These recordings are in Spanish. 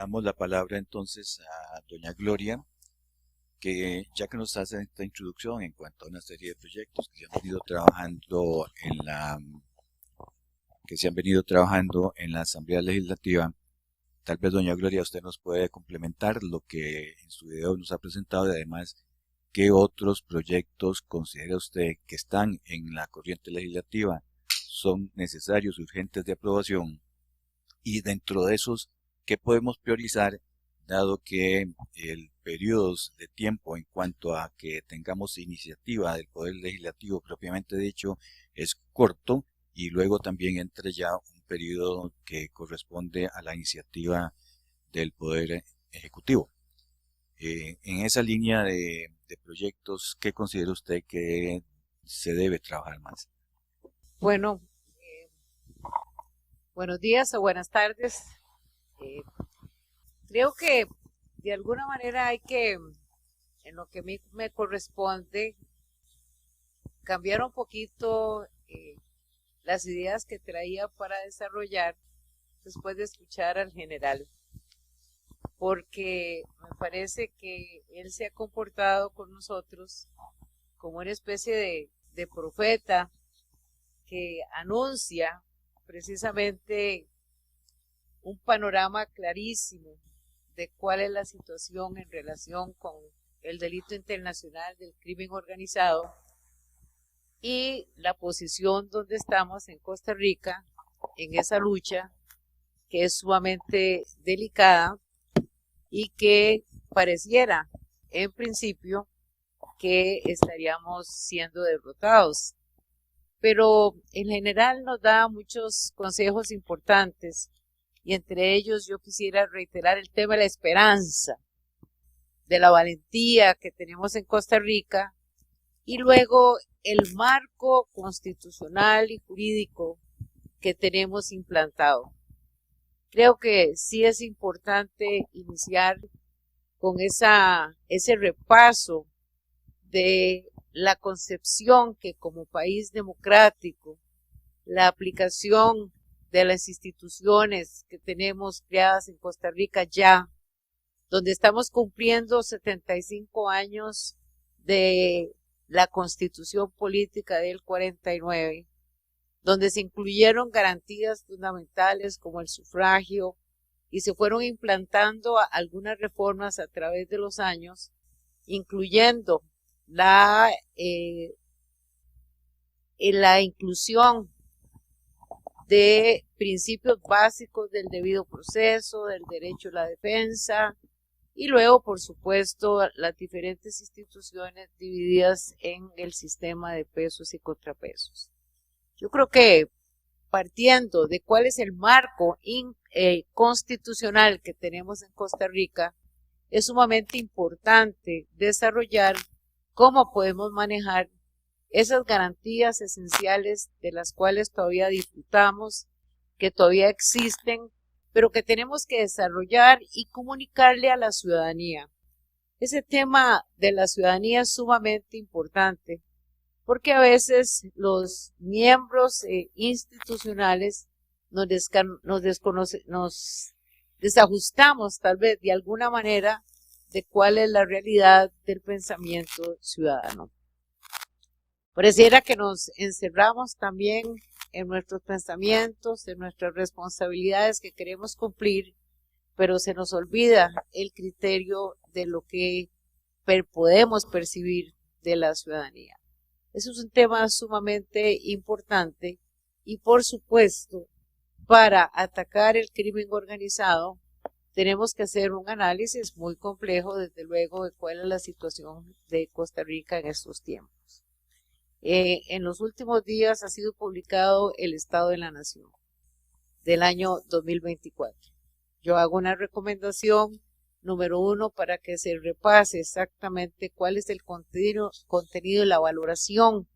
Damos la palabra entonces a doña Gloria, que ya que nos hace esta introducción en cuanto a una serie de proyectos que se han venido trabajando en la Asamblea Legislativa. Tal vez doña Gloria usted nos puede complementar lo que en su video nos ha presentado y además qué otros proyectos considera usted que están en la corriente legislativa son necesarios, urgentes de aprobación, y dentro de esos, ¿qué podemos priorizar dado que el periodo de tiempo en cuanto a que tengamos iniciativa del Poder Legislativo propiamente dicho es corto, y luego también entra ya un periodo que corresponde a la iniciativa del Poder Ejecutivo? En esa línea de proyectos, ¿qué considera usted que se debe trabajar más? Bueno, buenos días o buenas tardes. Eh, Creo que de alguna manera hay que, en lo que a mí me corresponde, cambiar un poquito las ideas que traía para desarrollar después de escuchar al general, porque me parece que él se ha comportado con nosotros como una especie de profeta que anuncia precisamente un panorama clarísimo de cuál es la situación en relación con el delito internacional del crimen organizado y la posición donde estamos en Costa Rica en esa lucha que es sumamente delicada y que pareciera en principio que estaríamos siendo derrotados. Pero en general nos da muchos consejos importantes y entre ellos yo quisiera reiterar el tema de la esperanza, de la valentía que tenemos en Costa Rica y luego el marco constitucional y jurídico que tenemos implantado. Creo que sí es importante iniciar con ese repaso de la concepción que como país democrático, la aplicación de las instituciones que tenemos creadas en Costa Rica ya, donde estamos cumpliendo 75 años de la Constitución Política del 49, donde se incluyeron garantías fundamentales como el sufragio y se fueron implantando algunas reformas a través de los años, incluyendo la inclusión de principios básicos del debido proceso, del derecho a la defensa y luego, por supuesto, las diferentes instituciones divididas en el sistema de pesos y contrapesos. Yo creo que partiendo de cuál es el marco constitucional que tenemos en Costa Rica, es sumamente importante desarrollar cómo podemos manejar esas garantías esenciales de las cuales todavía disfrutamos, que todavía existen, pero que tenemos que desarrollar y comunicarle a la ciudadanía. Ese tema de la ciudadanía es sumamente importante, porque a veces los miembros institucionales nos desajustamos tal vez de alguna manera de cuál es la realidad del pensamiento ciudadano. Pareciera que nos encerramos también en nuestros pensamientos, en nuestras responsabilidades que queremos cumplir, pero se nos olvida el criterio de lo que podemos percibir de la ciudadanía. Eso es un tema sumamente importante y, por supuesto, para atacar el crimen organizado tenemos que hacer un análisis muy complejo, desde luego, de cuál es la situación de Costa Rica en estos tiempos. En los últimos días ha sido publicado el Estado de la Nación del año 2024. Yo hago una recomendación número 1 para que se repase exactamente cuál es el contenido y la valoración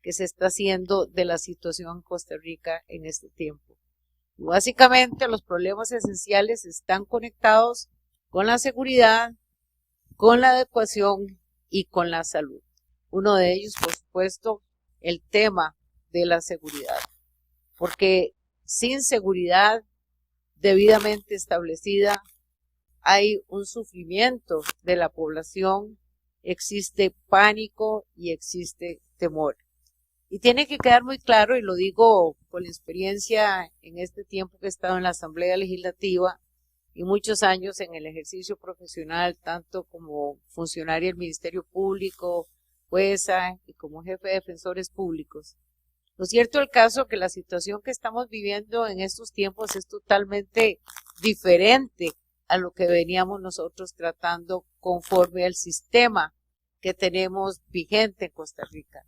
que se está haciendo de la situación en Costa Rica en este tiempo. Y básicamente los problemas esenciales están conectados con la seguridad, con la adecuación y con la salud. Uno de ellos, por supuesto, el tema de la seguridad, porque sin seguridad debidamente establecida hay un sufrimiento de la población, existe pánico y existe temor. Y tiene que quedar muy claro, y lo digo por la experiencia en este tiempo que he estado en la Asamblea Legislativa y muchos años en el ejercicio profesional, tanto como funcionaria del Ministerio Público, jueza y como jefe de defensores públicos. Lo cierto del caso es que la situación que estamos viviendo en estos tiempos es totalmente diferente a lo que veníamos nosotros tratando conforme al sistema que tenemos vigente en Costa Rica.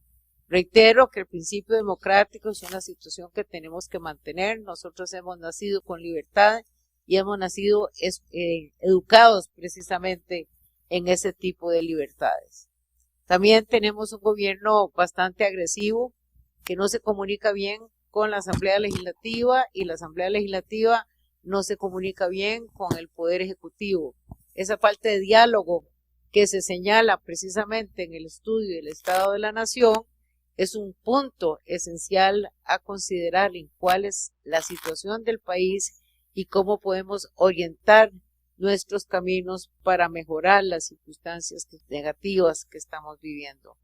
Reitero que el principio democrático es una situación que tenemos que mantener. Nosotros hemos nacido con libertad y hemos nacido educados precisamente en ese tipo de libertades. También tenemos un gobierno bastante agresivo que no se comunica bien con la Asamblea Legislativa y la Asamblea Legislativa no se comunica bien con el Poder Ejecutivo. Esa falta de diálogo que se señala precisamente en el estudio del Estado de la Nación es un punto esencial a considerar en cuál es la situación del país y cómo podemos orientar nuestros caminos para mejorar las circunstancias negativas que estamos viviendo.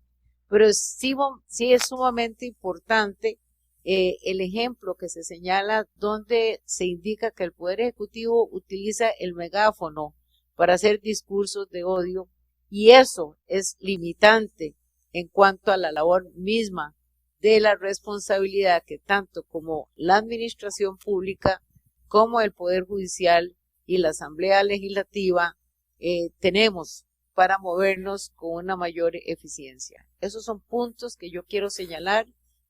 Pero sí es sumamente importante el ejemplo que se señala donde se indica que el Poder Ejecutivo utiliza el megáfono para hacer discursos de odio y eso es limitante en cuanto a la labor misma de la responsabilidad que tanto como la administración pública como el Poder Judicial y la Asamblea Legislativa tenemos para movernos con una mayor eficiencia. Esos son puntos que yo quiero señalar,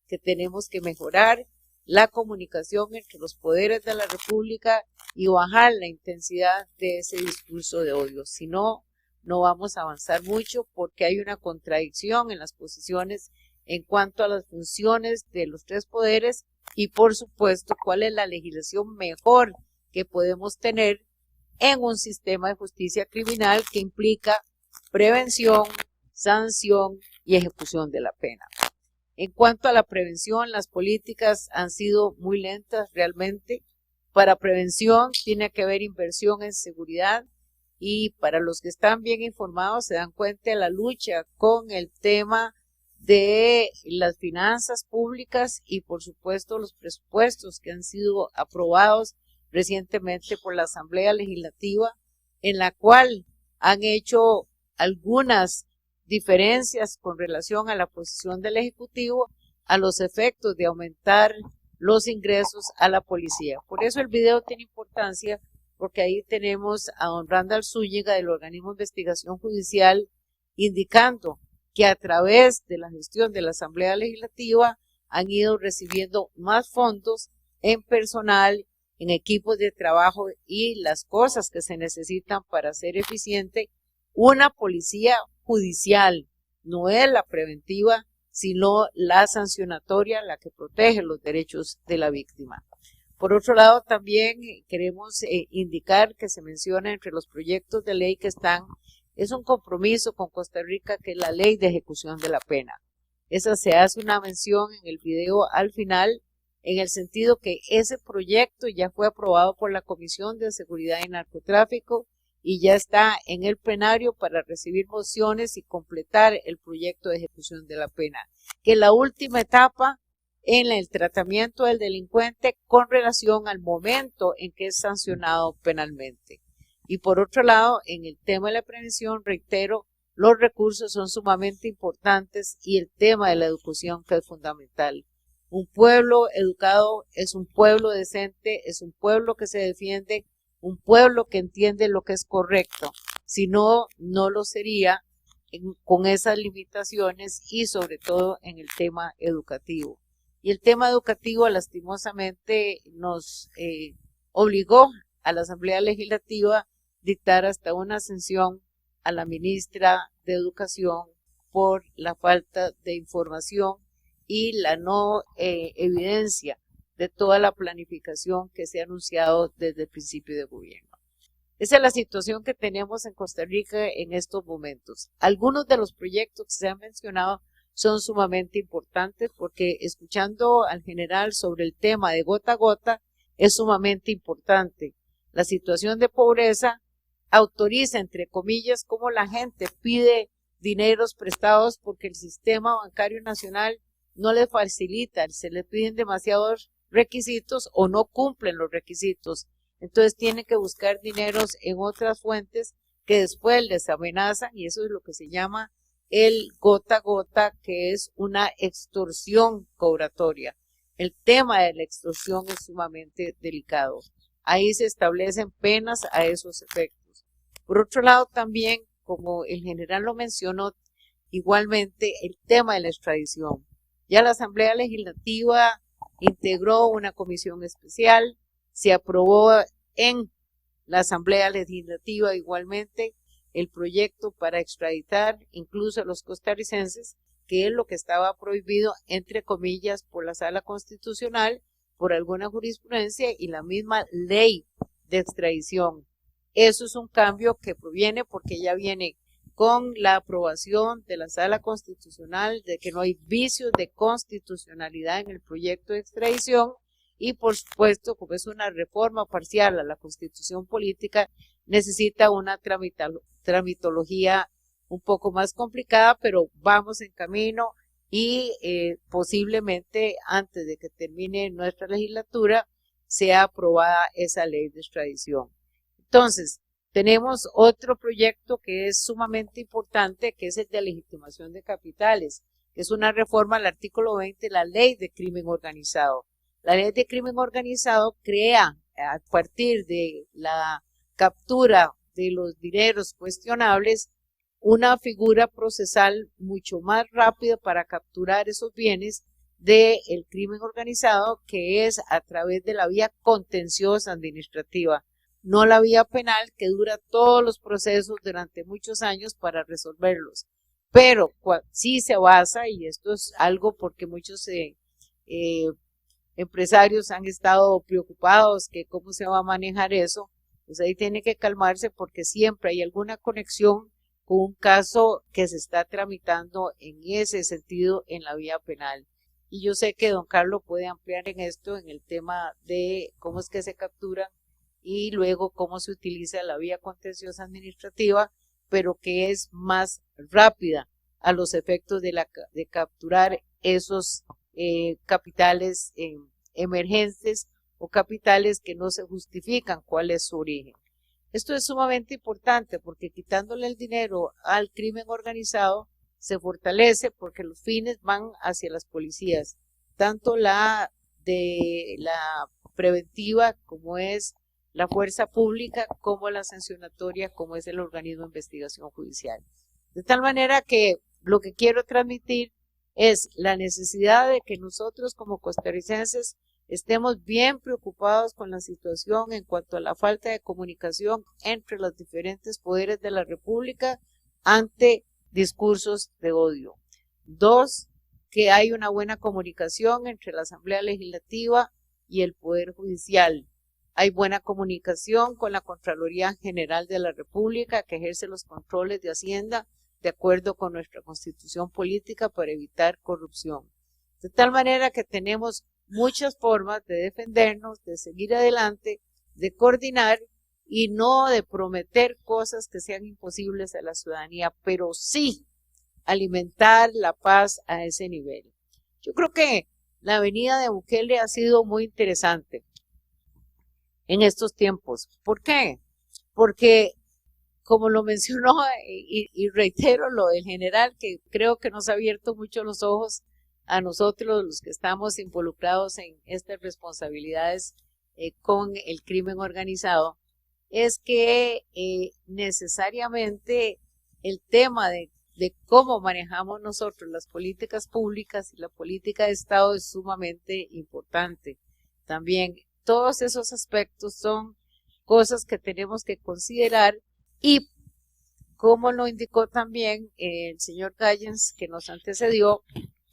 que tenemos que mejorar la comunicación entre los poderes de la República y bajar la intensidad de ese discurso de odio. Si no, no vamos a avanzar mucho porque hay una contradicción en las posiciones en cuanto a las funciones de los tres poderes y por supuesto cuál es la legislación mejor que podemos tener en un sistema de justicia criminal que implica prevención, sanción y ejecución de la pena. En cuanto a la prevención, las políticas han sido muy lentas realmente. Para prevención tiene que haber inversión en seguridad y para los que están bien informados se dan cuenta de la lucha con el tema de las finanzas públicas y por supuesto los presupuestos que han sido aprobados recientemente por la Asamblea Legislativa, en la cual han hecho algunas diferencias con relación a la posición del Ejecutivo a los efectos de aumentar los ingresos a la policía. Por eso el video tiene importancia, porque ahí tenemos a don Randall Zúñiga del Organismo de Investigación Judicial indicando que a través de la gestión de la Asamblea Legislativa han ido recibiendo más fondos en personal, en equipos de trabajo y las cosas que se necesitan para ser eficiente una policía judicial. No es la preventiva, sino la sancionatoria, la que protege los derechos de la víctima. Por otro lado, también queremos indicar que se menciona entre los proyectos de ley que están, es un compromiso con Costa Rica que es la ley de ejecución de la pena. Esa se hace una mención en el video al final, en el sentido que ese proyecto ya fue aprobado por la Comisión de Seguridad y Narcotráfico y ya está en el plenario para recibir mociones y completar el proyecto de ejecución de la pena, que es la última etapa en el tratamiento del delincuente con relación al momento en que es sancionado penalmente. Y por otro lado, en el tema de la prevención, reitero, los recursos son sumamente importantes y el tema de la educación que es fundamental. Un pueblo educado es un pueblo decente, es un pueblo que se defiende, un pueblo que entiende lo que es correcto. Si no, no lo sería con esas limitaciones y sobre todo en el tema educativo. Y el tema educativo lastimosamente nos obligó a la Asamblea Legislativa dictar hasta una sanción a la ministra de Educación por la falta de información y la no evidencia de toda la planificación que se ha anunciado desde el principio de gobierno. Esa es la situación que tenemos en Costa Rica en estos momentos. Algunos de los proyectos que se han mencionado son sumamente importantes porque escuchando al general sobre el tema de gota a gota es sumamente importante. La situación de pobreza autoriza, entre comillas, cómo la gente pide dineros prestados porque el sistema bancario nacional no le facilita, se le piden demasiados requisitos o no cumplen los requisitos. Entonces tiene que buscar dineros en otras fuentes que después les amenazan, y eso es lo que se llama el gota a gota, que es una extorsión cobratoria. El tema de la extorsión es sumamente delicado. Ahí se establecen penas a esos efectos. Por otro lado, también, como el general lo mencionó, igualmente el tema de la extradición. Ya la Asamblea Legislativa integró una comisión especial, se aprobó en la Asamblea Legislativa igualmente el proyecto para extraditar incluso a los costarricenses, que es lo que estaba prohibido, entre comillas, por la Sala Constitucional, por alguna jurisprudencia y la misma ley de extradición. Eso es un cambio que proviene porque ya viene con la aprobación de la Sala Constitucional, de que no hay vicios de constitucionalidad en el proyecto de extradición, y por supuesto, como es una reforma parcial a la Constitución política, necesita una tramitología un poco más complicada, pero vamos en camino y posiblemente antes de que termine nuestra legislatura sea aprobada esa ley de extradición. Entonces, tenemos otro proyecto que es sumamente importante, que es el de legitimación de capitales, que es una reforma al artículo 20 de la Ley de Crimen Organizado. La Ley de Crimen Organizado crea, a partir de la captura de los dineros cuestionables, una figura procesal mucho más rápida para capturar esos bienes del crimen organizado, que es a través de la vía contenciosa administrativa, no la vía penal, que dura todos los procesos durante muchos años para resolverlos. Pero sí se basa, y esto es algo porque muchos empresarios han estado preocupados que cómo se va a manejar eso, pues ahí tiene que calmarse porque siempre hay alguna conexión con un caso que se está tramitando en ese sentido en la vía penal. Y yo sé que don Carlos puede ampliar en esto, en el tema de cómo es que se capturan y luego cómo se utiliza la vía contenciosa administrativa, pero que es más rápida a los efectos de capturar esos capitales emergentes o capitales que no se justifican cuál es su origen. Esto es sumamente importante porque quitándole el dinero al crimen organizado se fortalece, porque los fines van hacia las policías, tanto la de la preventiva, como es la fuerza pública, como la sancionatoria, como es el organismo de investigación judicial. De tal manera que lo que quiero transmitir es la necesidad de que nosotros como costarricenses estemos bien preocupados con la situación en cuanto a la falta de comunicación entre los diferentes poderes de la República ante discursos de odio. 2, que hay una buena comunicación entre la Asamblea Legislativa y el Poder Judicial. Hay buena comunicación con la Contraloría General de la República, que ejerce los controles de Hacienda de acuerdo con nuestra Constitución política para evitar corrupción. De tal manera que tenemos muchas formas de defendernos, de seguir adelante, de coordinar y no de prometer cosas que sean imposibles a la ciudadanía, pero sí alimentar la paz a ese nivel. Yo creo que la venida de Bukele ha sido muy interesante en estos tiempos. ¿Por qué? Porque, como lo mencionó y reitero lo del general, que creo que nos ha abierto mucho los ojos a nosotros, los que estamos involucrados en estas responsabilidades con el crimen organizado, es que necesariamente el tema de cómo manejamos nosotros las políticas públicas y la política de Estado es sumamente importante. También todos esos aspectos son cosas que tenemos que considerar, y como lo indicó también el señor Callens, que nos antecedió,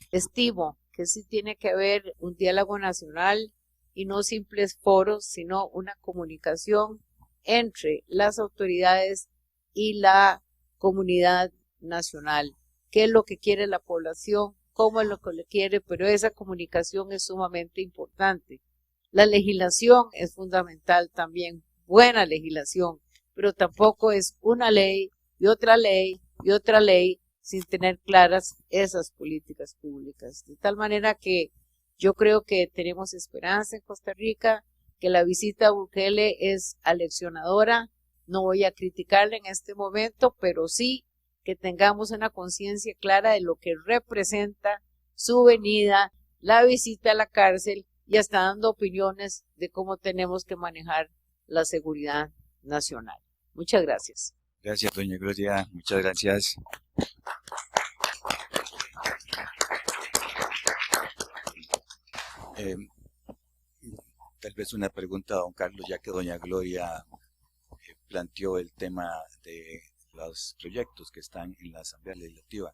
estimo que sí tiene que haber un diálogo nacional y no simples foros, sino una comunicación entre las autoridades y la comunidad nacional. ¿Qué es lo que quiere la población? ¿Cómo es lo que le quiere? Pero esa comunicación es sumamente importante. La legislación es fundamental también, buena legislación, pero tampoco es una ley y otra ley y otra ley sin tener claras esas políticas públicas. De tal manera que yo creo que tenemos esperanza en Costa Rica, que la visita a Bukele es aleccionadora. No voy a criticarle en este momento, pero sí que tengamos una conciencia clara de lo que representa su venida, la visita a la cárcel y hasta dando opiniones de cómo tenemos que manejar la seguridad nacional. Muchas gracias. Gracias, doña Gloria. Muchas gracias. Tal vez una pregunta a don Carlos, ya que doña Gloria planteó el tema de los proyectos que están en la Asamblea Legislativa.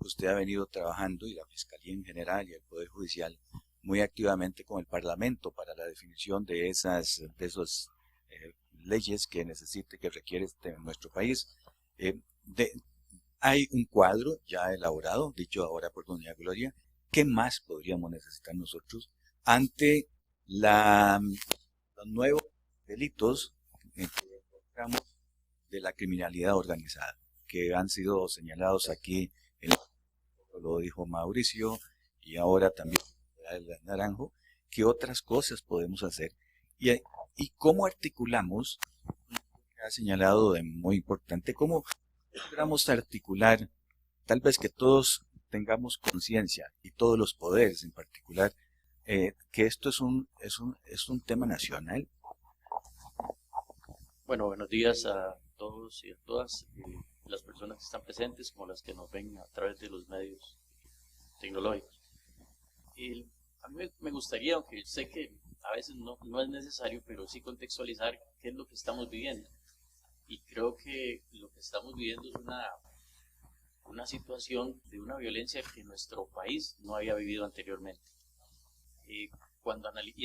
Usted ha venido trabajando, y la Fiscalía en general y el Poder Judicial, muy activamente con el Parlamento para la definición de esas leyes que necesite, que requiere nuestro país. Hay un cuadro ya elaborado, dicho ahora por doña Gloria. ¿Qué más podríamos necesitar nosotros ante los nuevos delitos que encontramos de la criminalidad organizada, que han sido señalados aquí, lo dijo Mauricio, y ahora también el Naranjo? ¿Qué otras cosas podemos hacer? Y cómo articulamos, ha señalado de muy importante, cómo logramos articular, tal vez que todos tengamos conciencia, y todos los poderes en particular, que esto es un tema nacional. Bueno, buenos días a todos y a todas, las personas que están presentes como las que nos ven a través de los medios tecnológicos. A mí me gustaría, aunque sé que a veces no es necesario, pero sí contextualizar qué es lo que estamos viviendo. Y creo que lo que estamos viviendo es una situación de una violencia que nuestro país no había vivido anteriormente. Y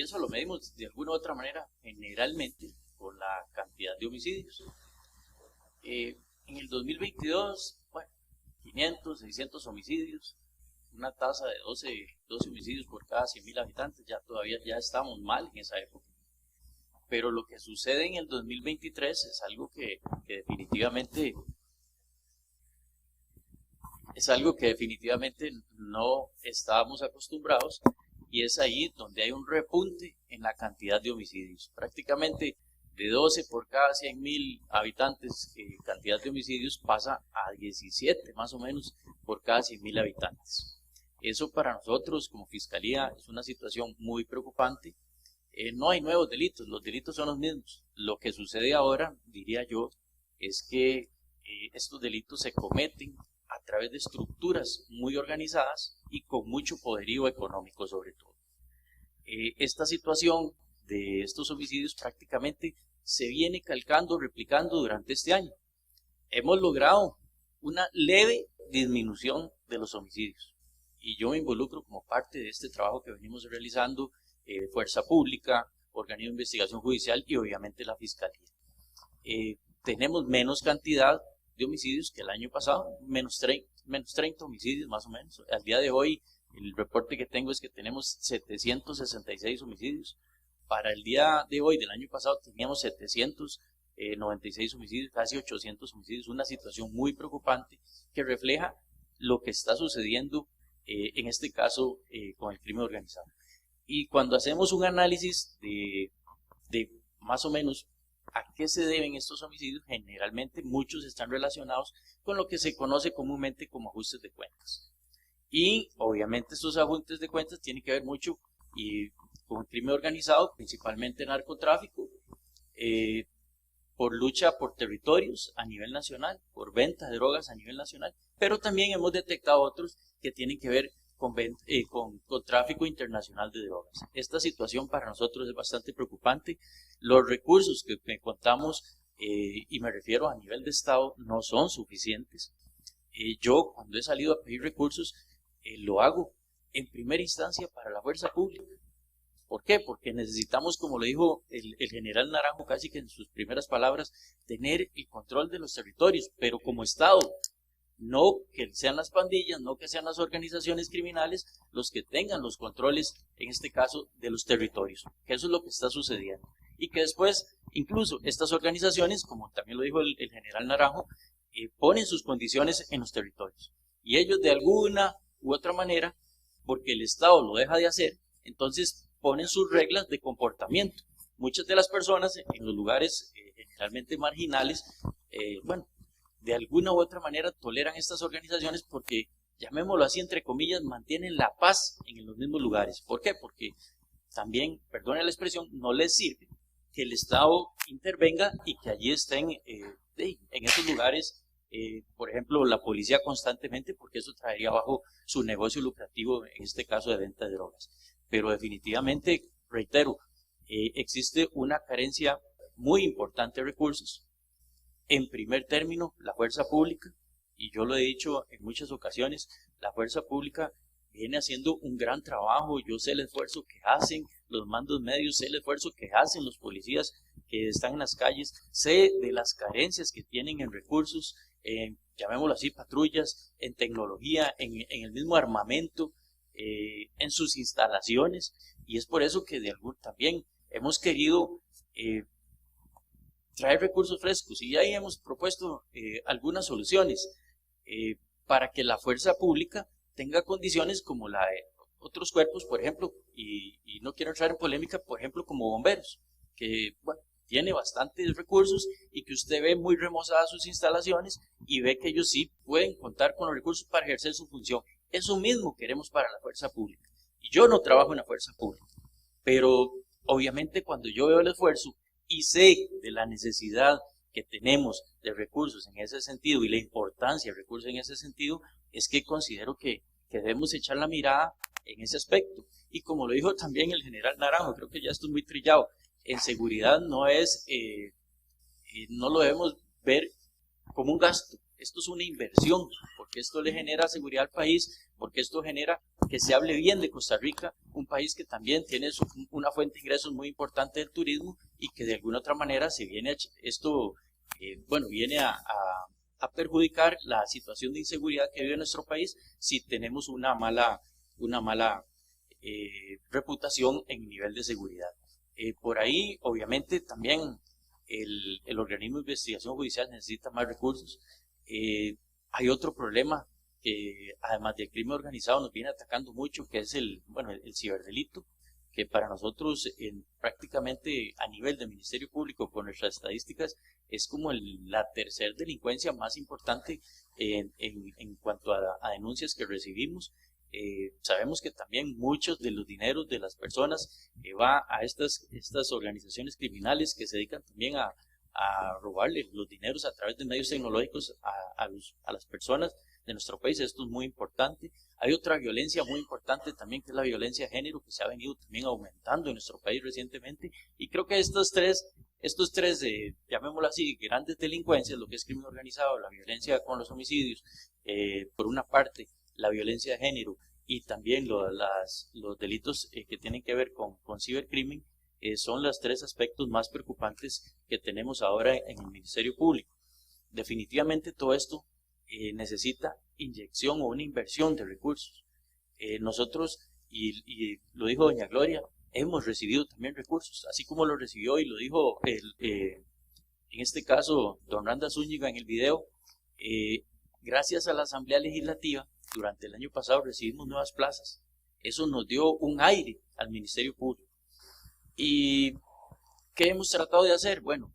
eso lo medimos de alguna u otra manera generalmente por la cantidad de homicidios. En el 2022, bueno, 500, 600 homicidios, una tasa de 12 homicidios por cada 100.000 habitantes. Ya estamos mal en esa época. Pero lo que sucede en el 2023 es algo que definitivamente no estábamos acostumbrados, y es ahí donde hay un repunte en la cantidad de homicidios. Prácticamente de 12 por cada 100.000 habitantes, cantidad de homicidios, pasa a 17 más o menos por cada 100.000 habitantes. Eso para nosotros como Fiscalía es una situación muy preocupante. No hay nuevos delitos, los delitos son los mismos. Lo que sucede ahora, diría yo, es que estos delitos se cometen a través de estructuras muy organizadas y con mucho poderío económico sobre todo. Esta situación de estos homicidios prácticamente se viene calcando, replicando durante este año. Hemos logrado una leve disminución de los homicidios, y yo me involucro como parte de este trabajo que venimos realizando, Fuerza Pública, Organismo de Investigación Judicial y obviamente la Fiscalía. Tenemos menos cantidad de homicidios que el año pasado, menos 30 homicidios más o menos. Al día de hoy, el reporte que tengo es que tenemos 766 homicidios. Para el día de hoy del año pasado teníamos 796 homicidios, casi 800 homicidios, una situación muy preocupante que refleja lo que está sucediendo en este caso con el crimen organizado. Y cuando hacemos un análisis de más o menos a qué se deben estos homicidios, generalmente muchos están relacionados con lo que se conoce comúnmente como ajustes de cuentas. Y obviamente estos ajustes de cuentas tienen que ver mucho con el crimen organizado, principalmente narcotráfico, por lucha por territorios a nivel nacional, por venta de drogas a nivel nacional, pero también hemos detectado otros que tienen que ver con tráfico internacional de drogas. Esta situación para nosotros es bastante preocupante. Los recursos que contamos, y me refiero a nivel de Estado, no son suficientes. Yo cuando he salido a pedir recursos, lo hago en primera instancia para la fuerza pública. ¿Por qué? Porque necesitamos, como lo dijo el general Naranjo casi que en sus primeras palabras, tener el control de los territorios, pero como Estado. No que sean las pandillas, no que sean las organizaciones criminales los que tengan los controles, en este caso, de los territorios, que eso es lo que está sucediendo. y que después incluso estas organizaciones, como también lo dijo el general Naranjo, ponen sus condiciones en los territorios. Y ellos de alguna u otra manera, porque el Estado lo deja de hacer, entonces ponen sus reglas de comportamiento. Muchas de las personas en los lugares generalmente marginales, bueno, de alguna u otra manera toleran estas organizaciones porque, llamémoslo así, entre comillas, mantienen la paz en los mismos lugares. ¿Por qué? Porque también, perdone la expresión, no les sirve que el Estado intervenga y que allí estén en esos lugares, por ejemplo, la policía constantemente, porque eso traería abajo su negocio lucrativo, en este caso de venta de drogas. Pero definitivamente, reitero, existe una carencia muy importante de recursos. En primer término, la fuerza pública, y yo lo he dicho en muchas ocasiones, la fuerza pública viene haciendo un gran trabajo. Yo sé el esfuerzo que hacen los mandos medios, sé el esfuerzo que hacen los policías que están en las calles, sé de las carencias que tienen en recursos, llamémoslo así, patrullas, en tecnología, en el mismo armamento, en sus instalaciones, y es por eso que también hemos querido traer recursos frescos, y ahí hemos propuesto algunas soluciones para que la fuerza pública tenga condiciones como la de otros cuerpos, por ejemplo, y no quiero entrar en polémica, por ejemplo, como bomberos, que bueno, tiene bastantes recursos y que usted ve muy remozadas sus instalaciones y ve que ellos sí pueden contar con los recursos para ejercer su función. Eso mismo queremos para la fuerza pública. Y yo no trabajo en la fuerza pública, pero obviamente cuando yo veo el esfuerzo y sé de la necesidad que tenemos de recursos en ese sentido y la importancia de recursos en ese sentido, es que considero que debemos echar la mirada en ese aspecto. Y como lo dijo también el general Naranjo, creo que ya esto es muy trillado, en seguridad no lo debemos ver como un gasto, esto es una inversión, porque esto le genera seguridad al país, porque esto genera que se hable bien de Costa Rica, un país que también tiene una fuente de ingresos muy importante del turismo y que de alguna otra manera se viene viene a perjudicar la situación de inseguridad que vive nuestro país si tenemos una mala reputación en el nivel de seguridad. Por ahí, obviamente, también el organismo de investigación judicial necesita más recursos. Hay otro problema que, además del crimen organizado, nos viene atacando mucho, que es el ciberdelito, que para nosotros, prácticamente a nivel del Ministerio Público, con nuestras estadísticas, es como la tercera delincuencia más importante en cuanto a denuncias que recibimos. Sabemos que también muchos de los dineros de las personas va a estas organizaciones criminales que se dedican también a robarle los dineros a través de medios tecnológicos a las personas de nuestro país. Esto es muy importante. Hay otra violencia muy importante también, que es la violencia de género, que se ha venido también aumentando en nuestro país recientemente, y creo que estos tres llamémoslo así, grandes delincuencias, lo que es crimen organizado, la violencia con los homicidios, por una parte, la violencia de género y también los delitos que tienen que ver con cibercrimen, son los tres aspectos más preocupantes que tenemos ahora en el Ministerio Público. Definitivamente todo esto necesita inyección o una inversión de recursos. Nosotros, y lo dijo doña Gloria, hemos recibido también recursos, así como lo recibió y lo dijo en este caso don Randa Zúñiga en el video. Gracias a la Asamblea Legislativa, durante el año pasado recibimos nuevas plazas. Eso nos dio un aire al Ministerio Público. ¿Y qué hemos tratado de hacer? Bueno,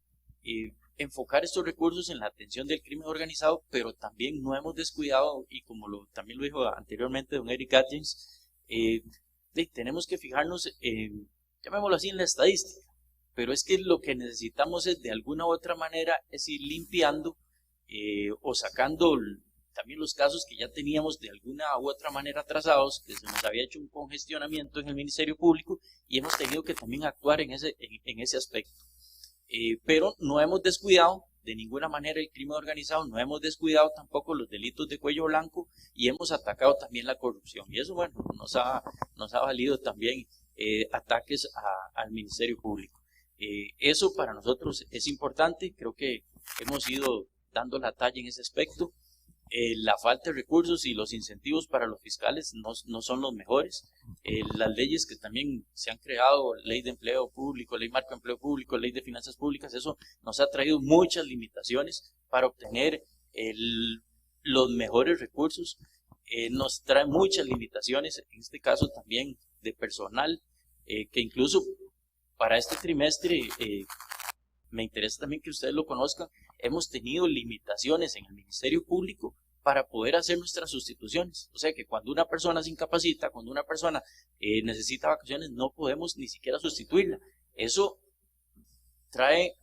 enfocar estos recursos en la atención del crimen organizado, pero también no hemos descuidado, y como también lo dijo anteriormente don Eric Atkins, tenemos que fijarnos llamémoslo así, en la estadística, pero es que lo que necesitamos es de alguna u otra manera es ir limpiando o sacando también los casos que ya teníamos de alguna u otra manera trazados, que se nos había hecho un congestionamiento en el Ministerio Público y hemos tenido que también actuar en ese aspecto. Pero no hemos descuidado de ninguna manera el crimen organizado, no hemos descuidado tampoco los delitos de cuello blanco y hemos atacado también la corrupción. Y eso, bueno, nos ha valido también ataques al Ministerio Público. Eso para nosotros es importante, creo que hemos ido dando la talla en ese aspecto. la falta de recursos y los incentivos para los fiscales no son los mejores. Las leyes que también se han creado, ley de empleo público, ley marco de empleo público, ley de finanzas públicas, eso nos ha traído muchas limitaciones para obtener los mejores recursos. Nos trae muchas limitaciones, en este caso también de personal, que incluso para este trimestre, me interesa también que ustedes lo conozcan, hemos tenido limitaciones en el Ministerio Público para poder hacer nuestras sustituciones. O sea que cuando una persona se incapacita, cuando una persona necesita vacaciones, no podemos ni siquiera sustituirla. Eso trae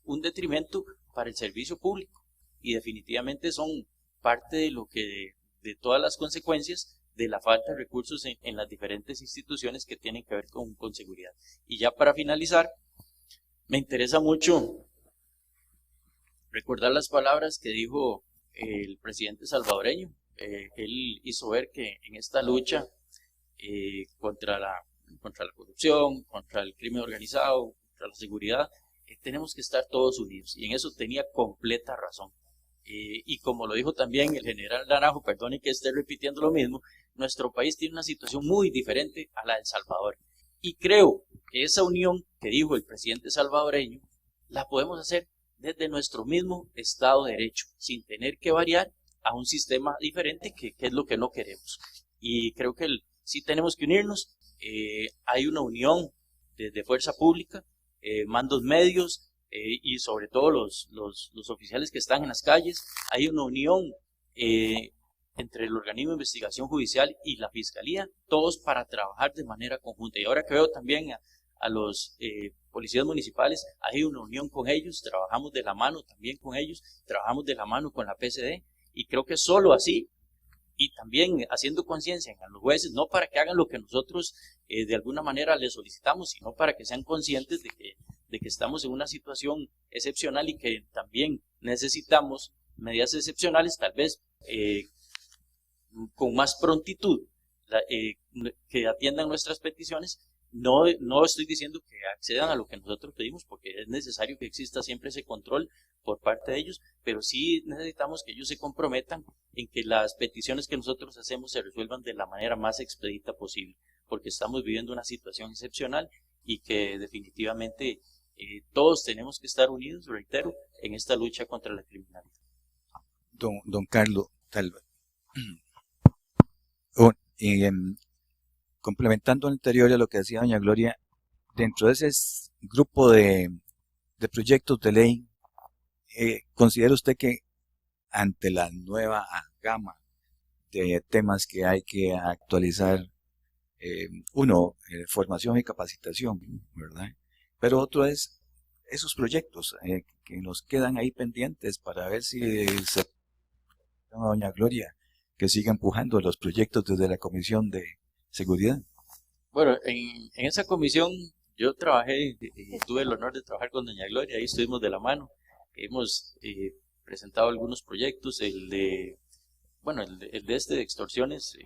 un detrimento para el servicio público y definitivamente son parte de todas las consecuencias de la falta de recursos en las diferentes instituciones que tienen que ver con seguridad. Y ya para finalizar, me interesa mucho recordar las palabras que dijo el presidente salvadoreño. Él hizo ver que en esta lucha contra la corrupción, contra el crimen organizado, contra la seguridad, tenemos que estar todos unidos. Y en eso tenía completa razón. Y como lo dijo también el general Naranjo, perdone que esté repitiendo lo mismo, nuestro país tiene una situación muy diferente a la de El Salvador. Y creo que esa unión que dijo el presidente salvadoreño, la podemos hacer desde nuestro mismo Estado de Derecho, sin tener que variar a un sistema diferente, que es lo que no queremos. Y creo que sí tenemos que unirnos. Hay una unión desde Fuerza Pública, mandos medios y sobre todo los oficiales que están en las calles. Hay una unión entre el organismo de investigación judicial y la Fiscalía, todos para trabajar de manera conjunta. Y ahora que veo también a los policías municipales, hay una unión con ellos, trabajamos de la mano también con ellos, trabajamos de la mano con la PCD, y creo que solo así, y también haciendo conciencia a los jueces, no para que hagan lo que nosotros de alguna manera les solicitamos, sino para que sean conscientes de que estamos en una situación excepcional y que también necesitamos medidas excepcionales, tal vez con más prontitud, que atiendan nuestras peticiones. No estoy diciendo que accedan a lo que nosotros pedimos, porque es necesario que exista siempre ese control por parte de ellos, pero sí necesitamos que ellos se comprometan en que las peticiones que nosotros hacemos se resuelvan de la manera más expedita posible, porque estamos viviendo una situación excepcional y que definitivamente todos tenemos que estar unidos, reitero, en esta lucha contra la criminalidad. Don Carlos, complementando lo anterior a lo que decía doña Gloria, dentro de ese grupo de proyectos de ley, ¿considera usted que ante la nueva gama de temas que hay que actualizar, formación y capacitación, ¿verdad? Pero otro es esos proyectos que nos quedan ahí pendientes para ver si doña Gloria que siga empujando los proyectos desde la Comisión de Seguridad? Bueno, en esa comisión yo trabajé, tuve el honor de trabajar con doña Gloria, ahí estuvimos de la mano, hemos presentado algunos proyectos, el de extorsiones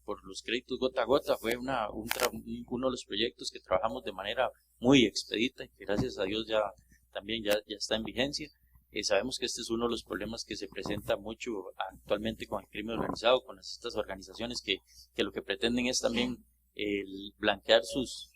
por los créditos gota a gota fue uno de los proyectos que trabajamos de manera muy expedita y que gracias a Dios ya está en vigencia. Sabemos que este es uno de los problemas que se presenta mucho actualmente con el crimen organizado, con estas organizaciones que lo que pretenden es también blanquear sus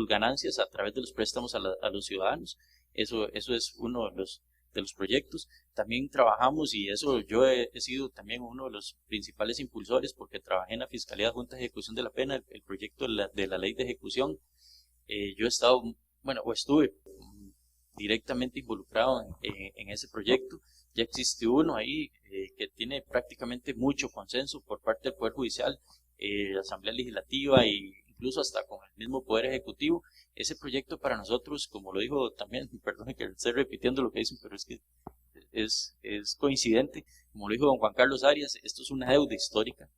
ganancias a través de los préstamos a los ciudadanos. Eso es uno de los proyectos. También trabajamos, y eso yo he sido también uno de los principales impulsores, porque trabajé en la Fiscalía Junta de Ejecución de la Pena, el proyecto de la ley de ejecución. Yo estuve directamente involucrado en ese proyecto. Ya existe uno ahí que tiene prácticamente mucho consenso por parte del Poder Judicial, la Asamblea Legislativa e incluso hasta con el mismo Poder Ejecutivo. Ese proyecto para nosotros, como lo dijo también, perdone que esté repitiendo lo que dicen, pero es que es coincidente, como lo dijo don Juan Carlos Arias, esto es una deuda histórica,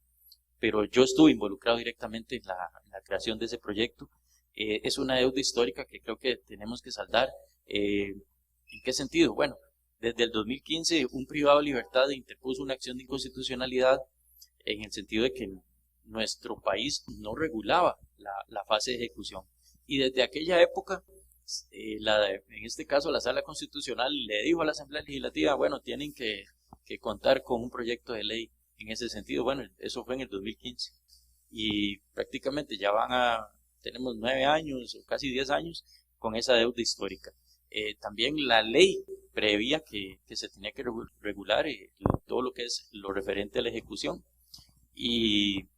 pero yo estuve involucrado directamente en la creación de ese proyecto. Es una deuda histórica que creo que tenemos que saldar. ¿En qué sentido? Bueno, desde el 2015 un privado de libertad interpuso una acción de inconstitucionalidad en el sentido de que nuestro país no regulaba la fase de ejecución. Y desde aquella época, en este caso la Sala Constitucional le dijo a la Asamblea Legislativa, bueno, tienen que que contar con un proyecto de ley en ese sentido. Bueno, eso fue en el 2015 y prácticamente tenemos 9 años o casi 10 años con esa deuda histórica. También la ley previa que se tenía que regular todo lo que es lo referente a la ejecución y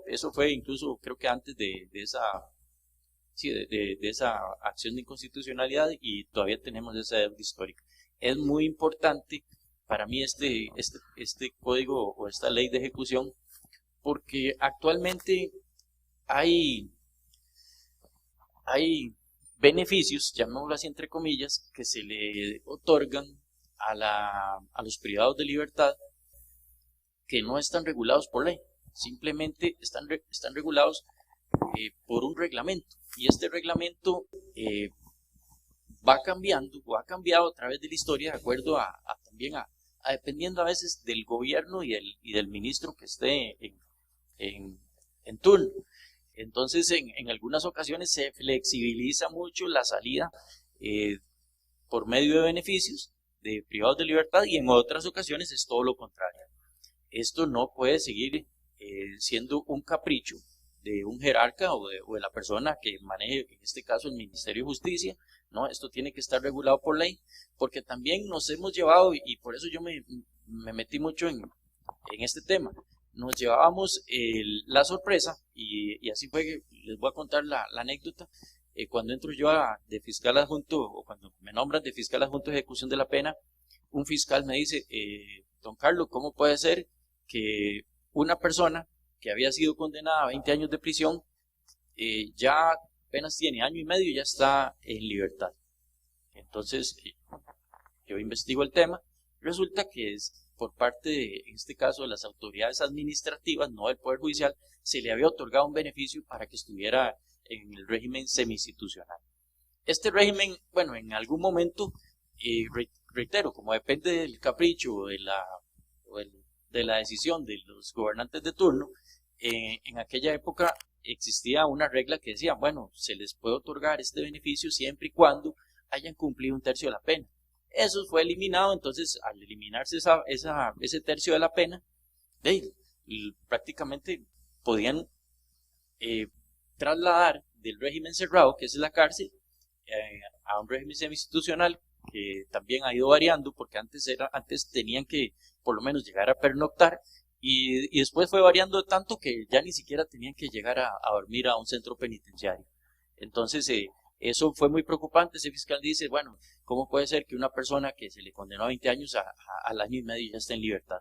eso fue incluso creo que antes de esa acción de inconstitucionalidad y todavía tenemos esa deuda histórica. Es muy importante para mí este código o esta ley de ejecución porque actualmente hay beneficios, llamémoslo así entre comillas, que se le otorgan a los privados de libertad que no están regulados por ley, simplemente están regulados por un reglamento y este reglamento va cambiando o ha cambiado a través de la historia de acuerdo también dependiendo a veces del gobierno y del ministro que esté en turno. Entonces, en algunas ocasiones se flexibiliza mucho la salida por medio de beneficios de privados de libertad y en otras ocasiones es todo lo contrario. Esto no puede seguir siendo un capricho de un jerarca o de la persona que maneje, en este caso, el Ministerio de Justicia. No, esto tiene que estar regulado por ley, porque también nos hemos llevado, y por eso yo me metí mucho en este tema, nos llevábamos la sorpresa, y así fue que les voy a contar la anécdota. Cuando entro yo de fiscal adjunto, o cuando me nombran de fiscal adjunto de ejecución de la pena, un fiscal me dice, don Carlos, ¿cómo puede ser que una persona que había sido condenada a 20 años de prisión, ya apenas tiene año y medio y ya está en libertad? Entonces, yo investigo el tema, resulta que es por parte de, en este caso, de las autoridades administrativas, no del Poder Judicial, se le había otorgado un beneficio para que estuviera en el régimen semi-institucional. Este régimen, bueno, en algún momento, reitero, como depende del capricho o de la decisión de los gobernantes de turno, en aquella época existía una regla que decía, bueno, se les puede otorgar este beneficio siempre y cuando hayan cumplido un tercio de la pena. Eso fue eliminado, entonces al eliminarse ese tercio de la pena, prácticamente podían trasladar del régimen cerrado, que es la cárcel, a un régimen semi-institucional que también ha ido variando, porque antes tenían que por lo menos llegar a pernoctar, y después fue variando tanto que ya ni siquiera tenían que llegar a dormir a un centro penitenciario. Entonces eso fue muy preocupante. Ese fiscal dice, bueno, ¿cómo puede ser que una persona que se le condenó a 20 años al año y medio ya esté en libertad?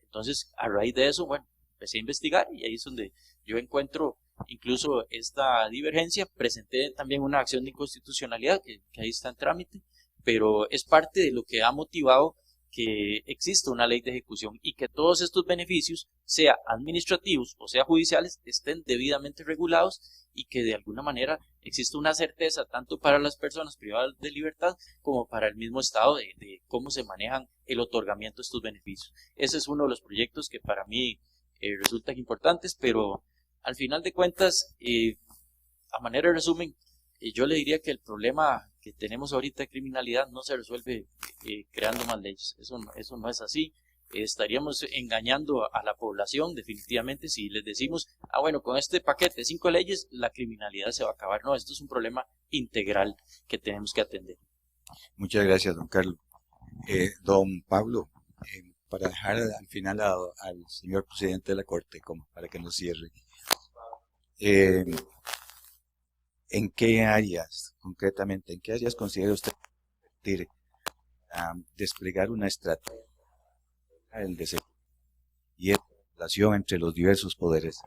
Entonces, a raíz de eso, bueno, empecé a investigar y ahí es donde yo encuentro incluso esta divergencia. Presenté también una acción de inconstitucionalidad que ahí está en trámite, pero es parte de lo que ha motivado que exista una ley de ejecución y que todos estos beneficios, sea administrativos o sea judiciales, estén debidamente regulados y que de alguna manera exista una certeza tanto para las personas privadas de libertad como para el mismo Estado de cómo se manejan el otorgamiento de estos beneficios. Ese es uno de los proyectos que para mí resultan importantes, pero al final de cuentas, a manera de resumen, yo le diría que el problema que tenemos ahorita de criminalidad no se resuelve creando más leyes. Eso no es así. Estaríamos engañando a la población definitivamente si les decimos, bueno, con este paquete de 5 leyes la criminalidad se va a acabar. No, esto es un problema integral que tenemos que atender. Muchas gracias, don Carlos. Don Pablo, para dejar al final al señor presidente de la Corte, como para que nos cierre. ¿En qué áreas, concretamente, en qué áreas considera usted desplegar una estrategia del desempeño y la relación entre los diversos poderes?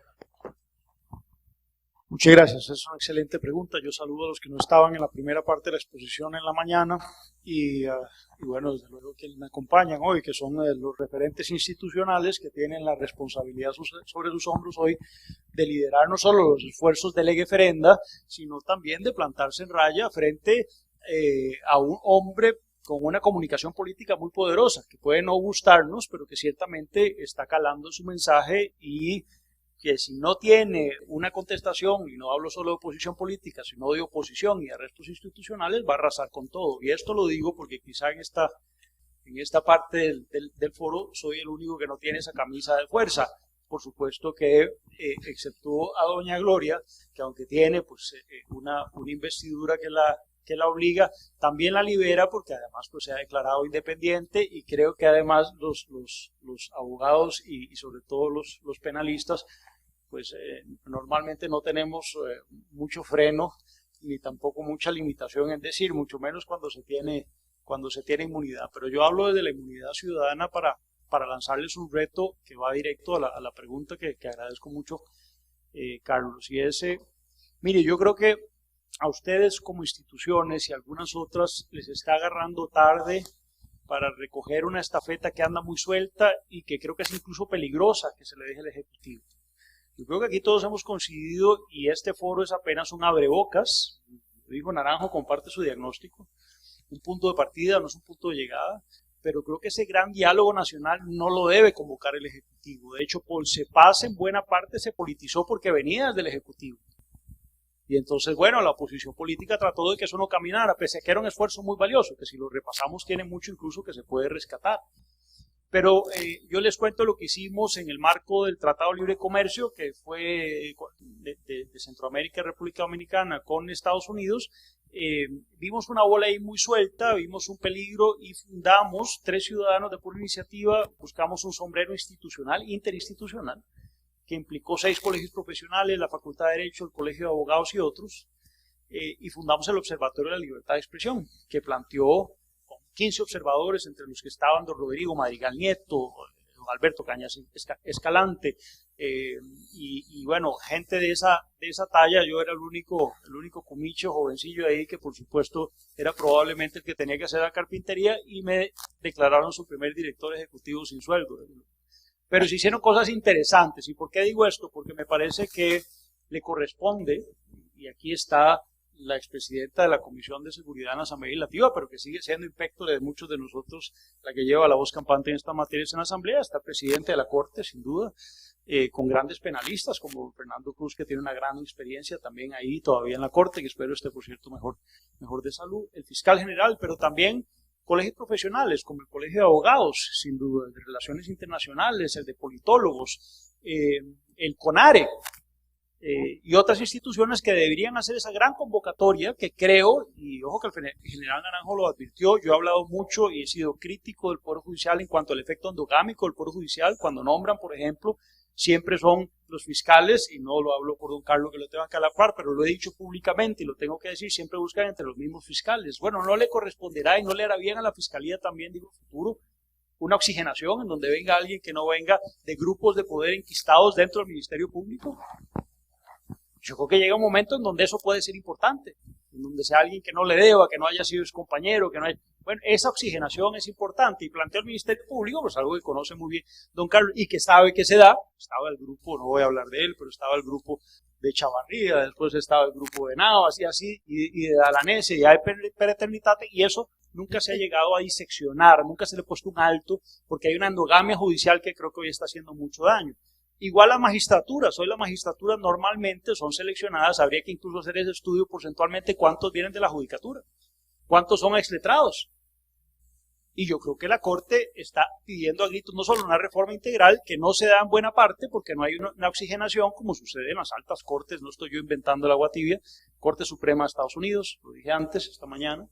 Muchas gracias, es una excelente pregunta. Yo saludo a los que no estaban en la primera parte de la exposición en la mañana y bueno, desde luego que me acompañan hoy, que son los referentes institucionales que tienen la responsabilidad sobre sus hombros hoy de liderar no solo los esfuerzos de lege ferenda, sino también de plantarse en raya frente a un hombre con una comunicación política muy poderosa, que puede no gustarnos, pero que ciertamente está calando su mensaje y que si no tiene una contestación, y no hablo solo de oposición política, sino de oposición y arrestos institucionales, va a arrasar con todo. Y esto lo digo porque quizá en en esta parte del foro soy el único que no tiene esa camisa de fuerza. Por supuesto que, exceptuó a doña Gloria, que aunque tiene pues, una investidura que la obliga, también la libera porque además pues, se ha declarado independiente, y creo que además los abogados y sobre todo los penalistas pues normalmente no tenemos mucho freno ni tampoco mucha limitación en decir, mucho menos cuando se tiene inmunidad. Pero yo hablo desde la inmunidad ciudadana para lanzarles un reto que va directo a la pregunta que agradezco mucho, Carlos, y ese, mire, yo creo que a ustedes como instituciones y algunas otras les está agarrando tarde para recoger una estafeta que anda muy suelta y que creo que es incluso peligrosa que se le deje al Ejecutivo. Yo creo que aquí todos hemos coincidido, y este foro es apenas un abrebocas. Dijo Naranjo, comparte su diagnóstico, un punto de partida, no es un punto de llegada, pero creo que ese gran diálogo nacional no lo debe convocar el Ejecutivo. De hecho, Polsepaz en buena parte se politizó porque venía desde el Ejecutivo. Y entonces, bueno, la oposición política trató de que eso no caminara, pese a que era un esfuerzo muy valioso, que si lo repasamos tiene mucho incluso que se puede rescatar. Pero yo les cuento lo que hicimos en el marco del Tratado de Libre Comercio, que fue de Centroamérica y República Dominicana con Estados Unidos. Vimos una bola ahí muy suelta, vimos un peligro y fundamos, 3 ciudadanos de pura iniciativa, buscamos un sombrero institucional, interinstitucional, que implicó 6 colegios profesionales, la Facultad de Derecho, el Colegio de Abogados y otros, y fundamos el Observatorio de la Libertad de Expresión, que planteó 15 observadores, entre los que estaban don Rodrigo Madrigal Nieto, don Alberto Cañas Escalante, y bueno, gente de esa talla. Yo era el único cumicho, jovencillo ahí, que por supuesto era probablemente el que tenía que hacer la carpintería, y me declararon su primer director ejecutivo sin sueldo. Pero se hicieron cosas interesantes. ¿Y por qué digo esto? Porque me parece que le corresponde, y aquí está la expresidenta de la Comisión de Seguridad en la Asamblea Legislativa, pero que sigue siendo impecto de muchos de nosotros, la que lleva la voz campante en esta materia en la Asamblea, está presidente de la Corte, sin duda, con grandes penalistas como Fernando Cruz, que tiene una gran experiencia también ahí todavía en la Corte, que espero esté, por cierto, mejor de salud, el fiscal general, pero también colegios profesionales como el Colegio de Abogados, sin duda, el de Relaciones Internacionales, el de Politólogos, el CONARE, y otras instituciones que deberían hacer esa gran convocatoria que creo, y ojo que el general Naranjo lo advirtió, yo he hablado mucho y he sido crítico del Poder Judicial en cuanto al efecto endogámico del Poder Judicial, cuando nombran, por ejemplo, siempre son los fiscales, y no lo hablo por don Carlos que lo tenga que alapar, pero lo he dicho públicamente y lo tengo que decir, siempre buscan entre los mismos fiscales. Bueno, no le corresponderá y no le hará bien a la Fiscalía también, digo, futuro, una oxigenación en donde venga alguien que no venga de grupos de poder enquistados dentro del Ministerio Público. Yo creo que llega un momento en donde eso puede ser importante, en donde sea alguien que no le deba, que no haya sido su compañero, que no haya... Bueno, esa oxigenación es importante, y planteó el Ministerio Público, pues algo que conoce muy bien don Carlos y que sabe que se da. Estaba el grupo, no voy a hablar de él, pero estaba el grupo de Chavarría, después estaba el grupo de Navas y así, y de Dalanese, y de Pereternitate, y eso nunca se ha llegado a diseccionar, nunca se le ha puesto un alto, porque hay una endogamia judicial que creo que hoy está haciendo mucho daño. Igual la magistratura, hoy la magistratura normalmente son seleccionadas, habría que incluso hacer ese estudio porcentualmente cuántos vienen de la judicatura, cuántos son exletrados. Y yo creo que la Corte está pidiendo a gritos no solo una reforma integral, que no se da en buena parte porque no hay una oxigenación como sucede en las altas cortes, no estoy yo inventando el agua tibia, Corte Suprema de Estados Unidos, lo dije antes, esta mañana,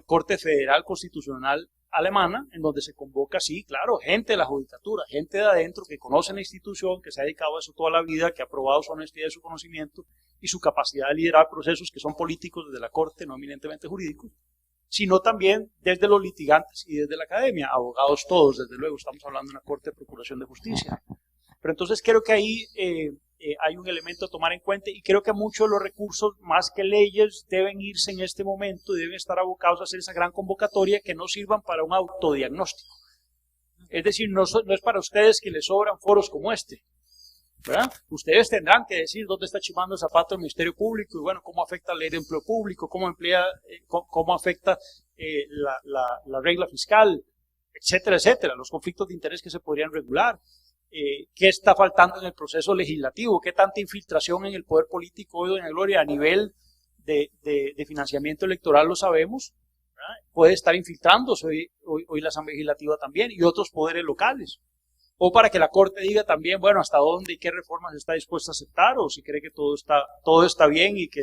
Corte Federal Constitucional Alemana, en donde se convoca, sí, claro, gente de la judicatura, gente de adentro que conoce la institución, que se ha dedicado a eso toda la vida, que ha probado su honestidad y su conocimiento y su capacidad de liderar procesos que son políticos desde la Corte, no eminentemente jurídicos, sino también desde los litigantes y desde la academia, abogados todos, desde luego, estamos hablando de una Corte de Procuración de Justicia. Pero entonces creo que ahí hay un elemento a tomar en cuenta, y creo que muchos de los recursos, más que leyes, deben irse en este momento y deben estar abocados a hacer esa gran convocatoria que no sirvan para un autodiagnóstico. Es decir, no es para ustedes que les sobran foros como este, ¿verdad? Ustedes tendrán que decir dónde está chimando el zapato el Ministerio Público y bueno, cómo afecta la ley de empleo público, cómo afecta la regla fiscal, etcétera, etcétera, los conflictos de interés que se podrían regular. ¿Qué está faltando en el proceso legislativo? ¿Qué tanta infiltración en el poder político hoy, doña Gloria, a nivel de financiamiento electoral? Lo sabemos, ¿verdad? Puede estar infiltrándose hoy la Asamblea Legislativa también y otros poderes locales. O para que la Corte diga también, bueno, hasta dónde y qué reformas está dispuesta a aceptar, o si cree que todo está bien y que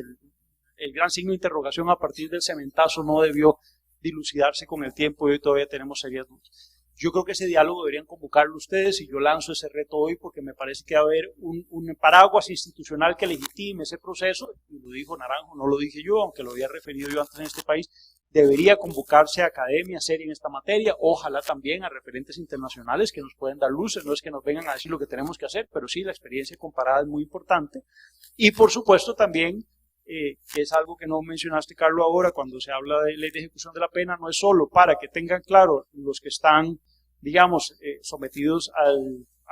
el gran signo de interrogación a partir del cementazo no debió dilucidarse con el tiempo y hoy todavía tenemos serias dudas. Yo creo que ese diálogo deberían convocarlo ustedes y yo lanzo ese reto hoy porque me parece que va a haber un paraguas institucional que legitime ese proceso, y lo dijo Naranjo, no lo dije yo, aunque lo había referido yo antes en este país. Debería convocarse a academia seria en esta materia, ojalá también a referentes internacionales que nos pueden dar luces, no es que nos vengan a decir lo que tenemos que hacer, pero sí la experiencia comparada es muy importante. Y por supuesto también, que es algo que no mencionaste, Carlos, ahora, cuando se habla de ley de ejecución de la pena, no es solo para que tengan claro los que están, digamos, sometidos a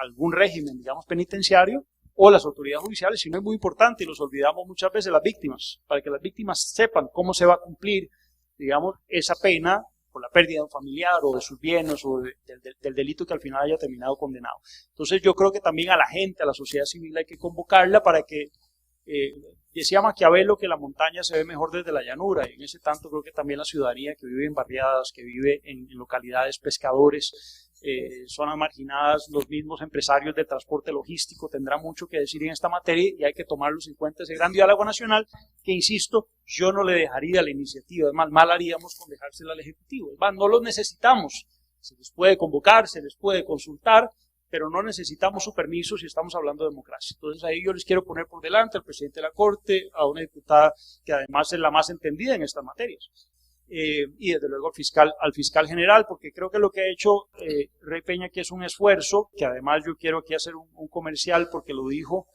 algún régimen, digamos, penitenciario, o las autoridades judiciales, sino es muy importante, y los olvidamos muchas veces, las víctimas, para que las víctimas sepan cómo se va a cumplir, digamos, esa pena por la pérdida de un familiar o de sus bienes o del delito que al final haya terminado condenado. Entonces yo creo que también a la gente, a la sociedad civil hay que convocarla para que, decía Maquiavelo que la montaña se ve mejor desde la llanura, y en ese tanto creo que también la ciudadanía que vive en barriadas, que vive en localidades pescadores, zonas marginadas, los mismos empresarios del transporte logístico tendrán mucho que decir en esta materia y hay que tomarlos en cuenta, ese gran diálogo nacional que, insisto, yo no le dejaría a la iniciativa, además mal haríamos con dejársela al Ejecutivo, además no los necesitamos, se les puede convocar, se les puede consultar, pero no necesitamos su permiso si estamos hablando de democracia. Entonces ahí yo les quiero poner por delante al presidente de la Corte, a una diputada que además es la más entendida en estas materias, y desde luego al fiscal general, porque creo que lo que ha hecho Rey Peña aquí es un esfuerzo, que además yo quiero aquí hacer un comercial, porque lo dijo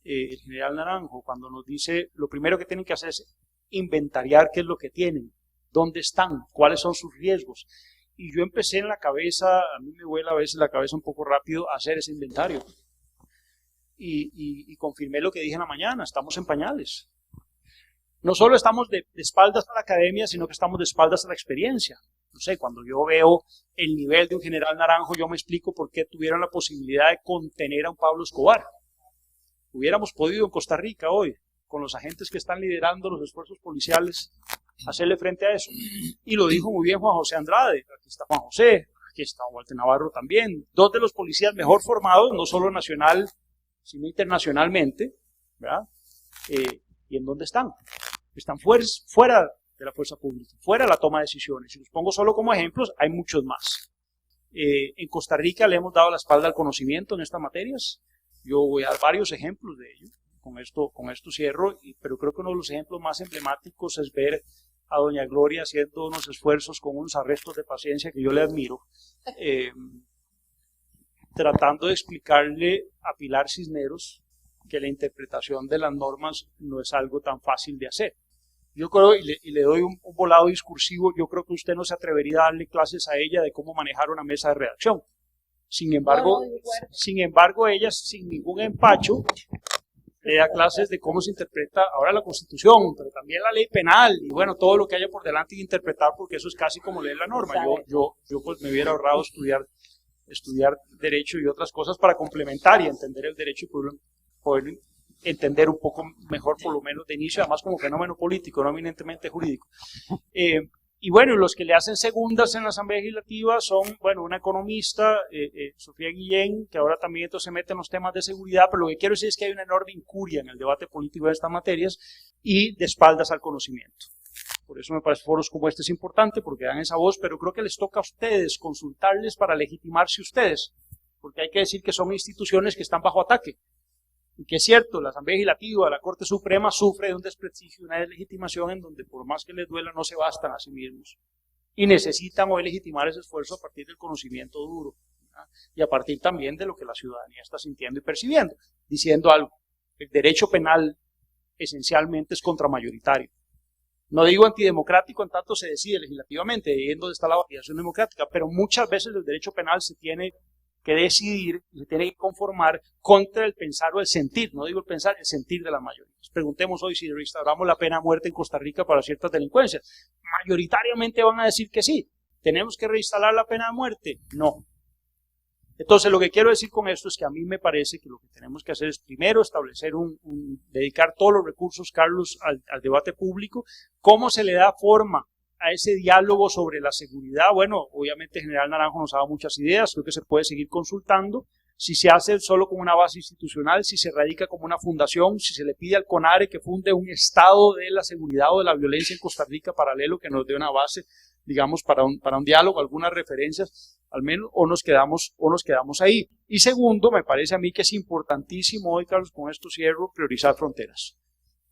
el general Naranjo, cuando nos dice, lo primero que tienen que hacer es inventariar qué es lo que tienen, dónde están, cuáles son sus riesgos. Y yo empecé en la cabeza, a mí me vuela a veces la cabeza un poco rápido, a hacer ese inventario. Y confirmé lo que dije en la mañana, estamos en pañales. No solo estamos de espaldas a la academia, sino que estamos de espaldas a la experiencia. No sé, cuando yo veo el nivel de un general Naranjo, yo me explico por qué tuvieron la posibilidad de contener a un Pablo Escobar. Hubiéramos podido en Costa Rica hoy, con los agentes que están liderando los esfuerzos policiales, hacerle frente a eso. Y lo dijo muy bien Juan José Andrade, aquí está Juan José, aquí está Walter Navarro también, dos de los policías mejor formados, no solo nacional, sino internacionalmente, ¿verdad? ¿Y en dónde están? Están fuera de la fuerza pública, fuera de la toma de decisiones. Si los pongo solo como ejemplos, hay muchos más. En Costa Rica le hemos dado la espalda al conocimiento en estas materias. Yo voy a dar varios ejemplos de ello. Con esto cierro, pero creo que uno de los ejemplos más emblemáticos es ver a doña Gloria haciendo unos esfuerzos con unos arrestos de paciencia que yo le admiro, tratando de explicarle a Pilar Cisneros que la interpretación de las normas no es algo tan fácil de hacer. Yo creo, y le doy un volado discursivo, yo creo que usted no se atrevería a darle clases a ella de cómo manejar una mesa de redacción. Sin embargo, ella, sin ningún empacho, le da clases de cómo se interpreta ahora la Constitución, pero también la ley penal, y bueno, todo lo que haya por delante de interpretar, porque eso es casi como leer la norma. Yo pues me hubiera ahorrado estudiar Derecho y otras cosas para complementar y entender el derecho y poder entender un poco mejor, por lo menos de inicio, además como fenómeno político, no eminentemente jurídico. Y bueno, los que le hacen segundas en la Asamblea Legislativa son, bueno, una economista, Sofía Guillén, que ahora también entonces se mete en los temas de seguridad, pero lo que quiero decir es que hay una enorme incuria en el debate político de estas materias y de espaldas al conocimiento. Por eso me parece foros como este es importante, porque dan esa voz, pero creo que les toca a ustedes consultarles para legitimarse ustedes, porque hay que decir que son instituciones que están bajo ataque. Y que es cierto, la Asamblea Legislativa, la Corte Suprema sufre de un desprestigio, una deslegitimación en donde por más que les duela no se bastan a sí mismos. Y necesitan hoy legitimar ese esfuerzo a partir del conocimiento duro, ¿verdad? Y a partir también de lo que la ciudadanía está sintiendo y percibiendo. Diciendo algo, el derecho penal esencialmente es contramayoritario. No digo antidemocrático en tanto se decide legislativamente, ahí es donde está la validación democrática, pero muchas veces el derecho penal se tiene que decidir, se tiene que conformar contra el pensar o el sentir, no digo el pensar, el sentir de las mayorías. Preguntemos hoy si restauramos la pena de muerte en Costa Rica para ciertas delincuencias. Mayoritariamente van a decir que sí. ¿Tenemos que reinstalar la pena de muerte? No. Entonces lo que quiero decir con esto es que a mí me parece que lo que tenemos que hacer es primero establecer dedicar todos los recursos, Carlos, al debate público, cómo se le da forma a ese diálogo sobre la seguridad, bueno, obviamente General Naranjo nos ha dado muchas ideas, creo que se puede seguir consultando. Si se hace solo con una base institucional, si se radica como una fundación, si se le pide al CONARE que funde un estado de la seguridad o de la violencia en Costa Rica paralelo que nos dé una base, digamos, para un diálogo, algunas referencias, al menos, o nos quedamos ahí. Y segundo, me parece a mí que es importantísimo hoy, Carlos, con esto cierro, priorizar fronteras,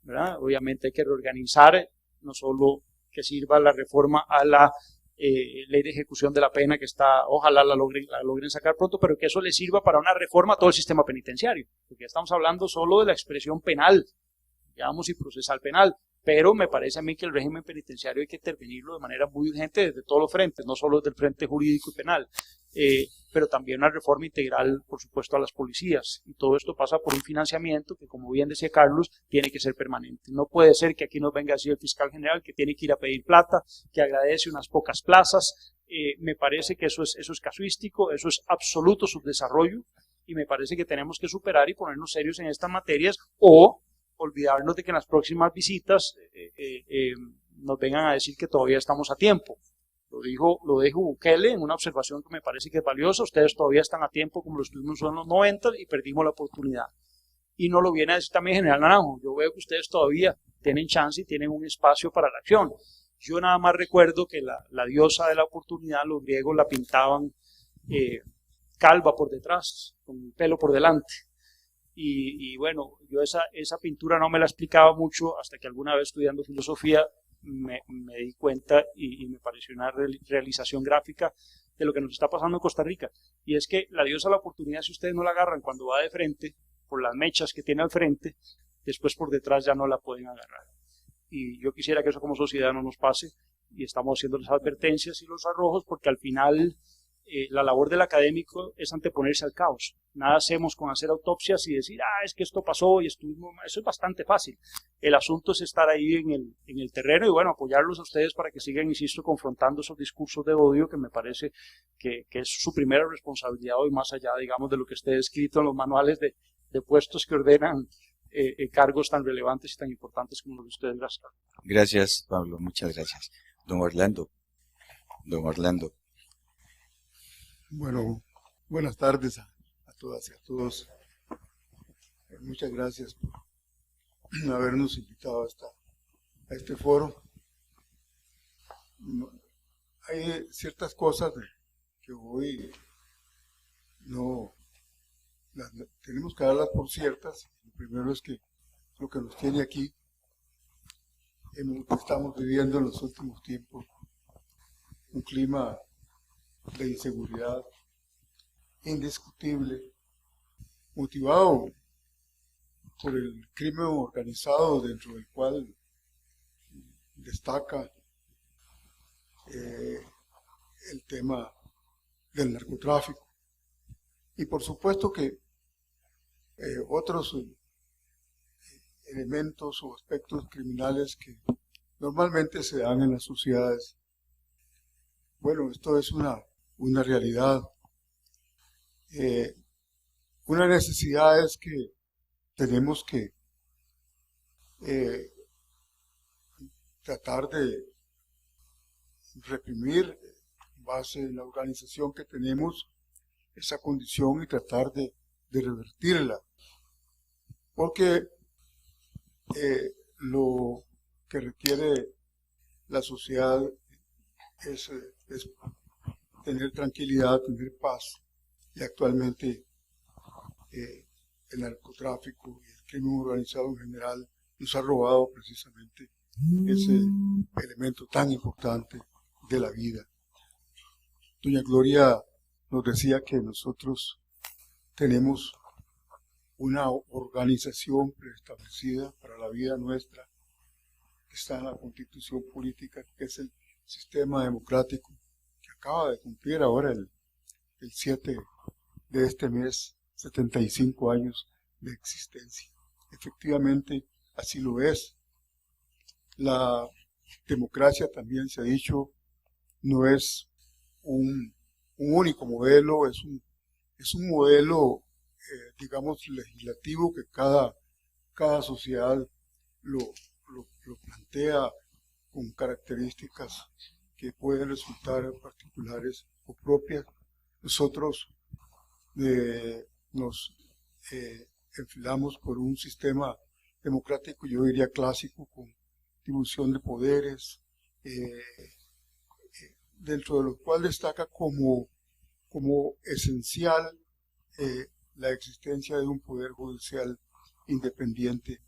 ¿verdad? Obviamente hay que reorganizar, no solo que sirva la reforma a la ley de ejecución de la pena que está, ojalá la logren sacar pronto, pero que eso le sirva para una reforma a todo el sistema penitenciario, porque ya estamos hablando solo de la expresión penal, digamos, y procesal penal, pero me parece a mí que el régimen penitenciario hay que intervenirlo de manera muy urgente desde todos los frentes, no solo desde el frente jurídico y penal, pero también una reforma integral, por supuesto, a las policías, y todo esto pasa por un financiamiento que, como bien decía Carlos, tiene que ser permanente. No puede ser que aquí nos venga a decir el fiscal general que tiene que ir a pedir plata, que agradece unas pocas plazas. Me parece que eso es casuístico, eso es absoluto subdesarrollo, y me parece que tenemos que superar y ponernos serios en estas materias, o olvidarnos de que en las próximas visitas nos vengan a decir que todavía estamos a tiempo. Lo dijo Bukele en una observación que me parece que es valiosa: ustedes todavía están a tiempo como lo estuvimos en los 90 y perdimos la oportunidad. Y no lo viene a decir también General Naranjo. Yo veo que ustedes todavía tienen chance y tienen un espacio para la acción. Yo nada más recuerdo que la diosa de la oportunidad, los griegos la pintaban calva por detrás, con el pelo por delante. Y bueno, yo esa pintura no me la explicaba mucho hasta que alguna vez, estudiando filosofía, me di cuenta y me pareció una realización gráfica de lo que nos está pasando en Costa Rica. Y es que la diosa de la oportunidad, si ustedes no la agarran cuando va de frente, por las mechas que tiene al frente, después por detrás ya no la pueden agarrar. Y yo quisiera que eso como sociedad no nos pase, y estamos haciendo las advertencias y los arrojos, porque al final la labor del académico es anteponerse al caos. Nada hacemos con hacer autopsias y decir, es que esto pasó y estuvimos mal. Eso es bastante fácil. El asunto es estar ahí en el terreno y, bueno, apoyarlos a ustedes para que sigan, insisto, confrontando esos discursos de odio, que me parece que es su primera responsabilidad hoy, más allá, digamos, de lo que esté escrito en los manuales de puestos que ordenan cargos tan relevantes y tan importantes como los de ustedes. Gracias. Gracias, Pablo, muchas gracias. Don Orlando. Bueno, buenas tardes a todas y a todos. Muchas gracias por habernos invitado a este foro. Hay ciertas cosas que hoy no tenemos que darlas por ciertas. Lo primero es que lo que nos tiene aquí, estamos viviendo en los últimos tiempos un clima de inseguridad indiscutible, motivado por el crimen organizado, dentro del cual destaca el tema del narcotráfico, y por supuesto que otros elementos o aspectos criminales que normalmente se dan en las sociedades. Bueno, esto es una realidad. Una necesidad es que tenemos que tratar de reprimir, base en la organización que tenemos, esa condición, y tratar de revertirla, porque lo que requiere la sociedad es tener tranquilidad, tener paz, y actualmente el narcotráfico y el crimen organizado en general nos ha robado precisamente ese elemento tan importante de la vida. Doña Gloria nos decía que nosotros tenemos una organización preestablecida para la vida nuestra, que está en la Constitución Política, que es el sistema democrático, que acaba de cumplir ahora el 7 de este mes 75 años de existencia. Efectivamente, así lo es. La democracia, también se ha dicho, no es un único modelo, es un modelo, digamos, legislativo, que cada sociedad lo plantea con características que pueden resultar particulares o propias. Nosotros nos enfilamos por un sistema democrático, yo diría clásico, con distribución de poderes, dentro de lo cual destaca como esencial la existencia de un poder judicial independiente,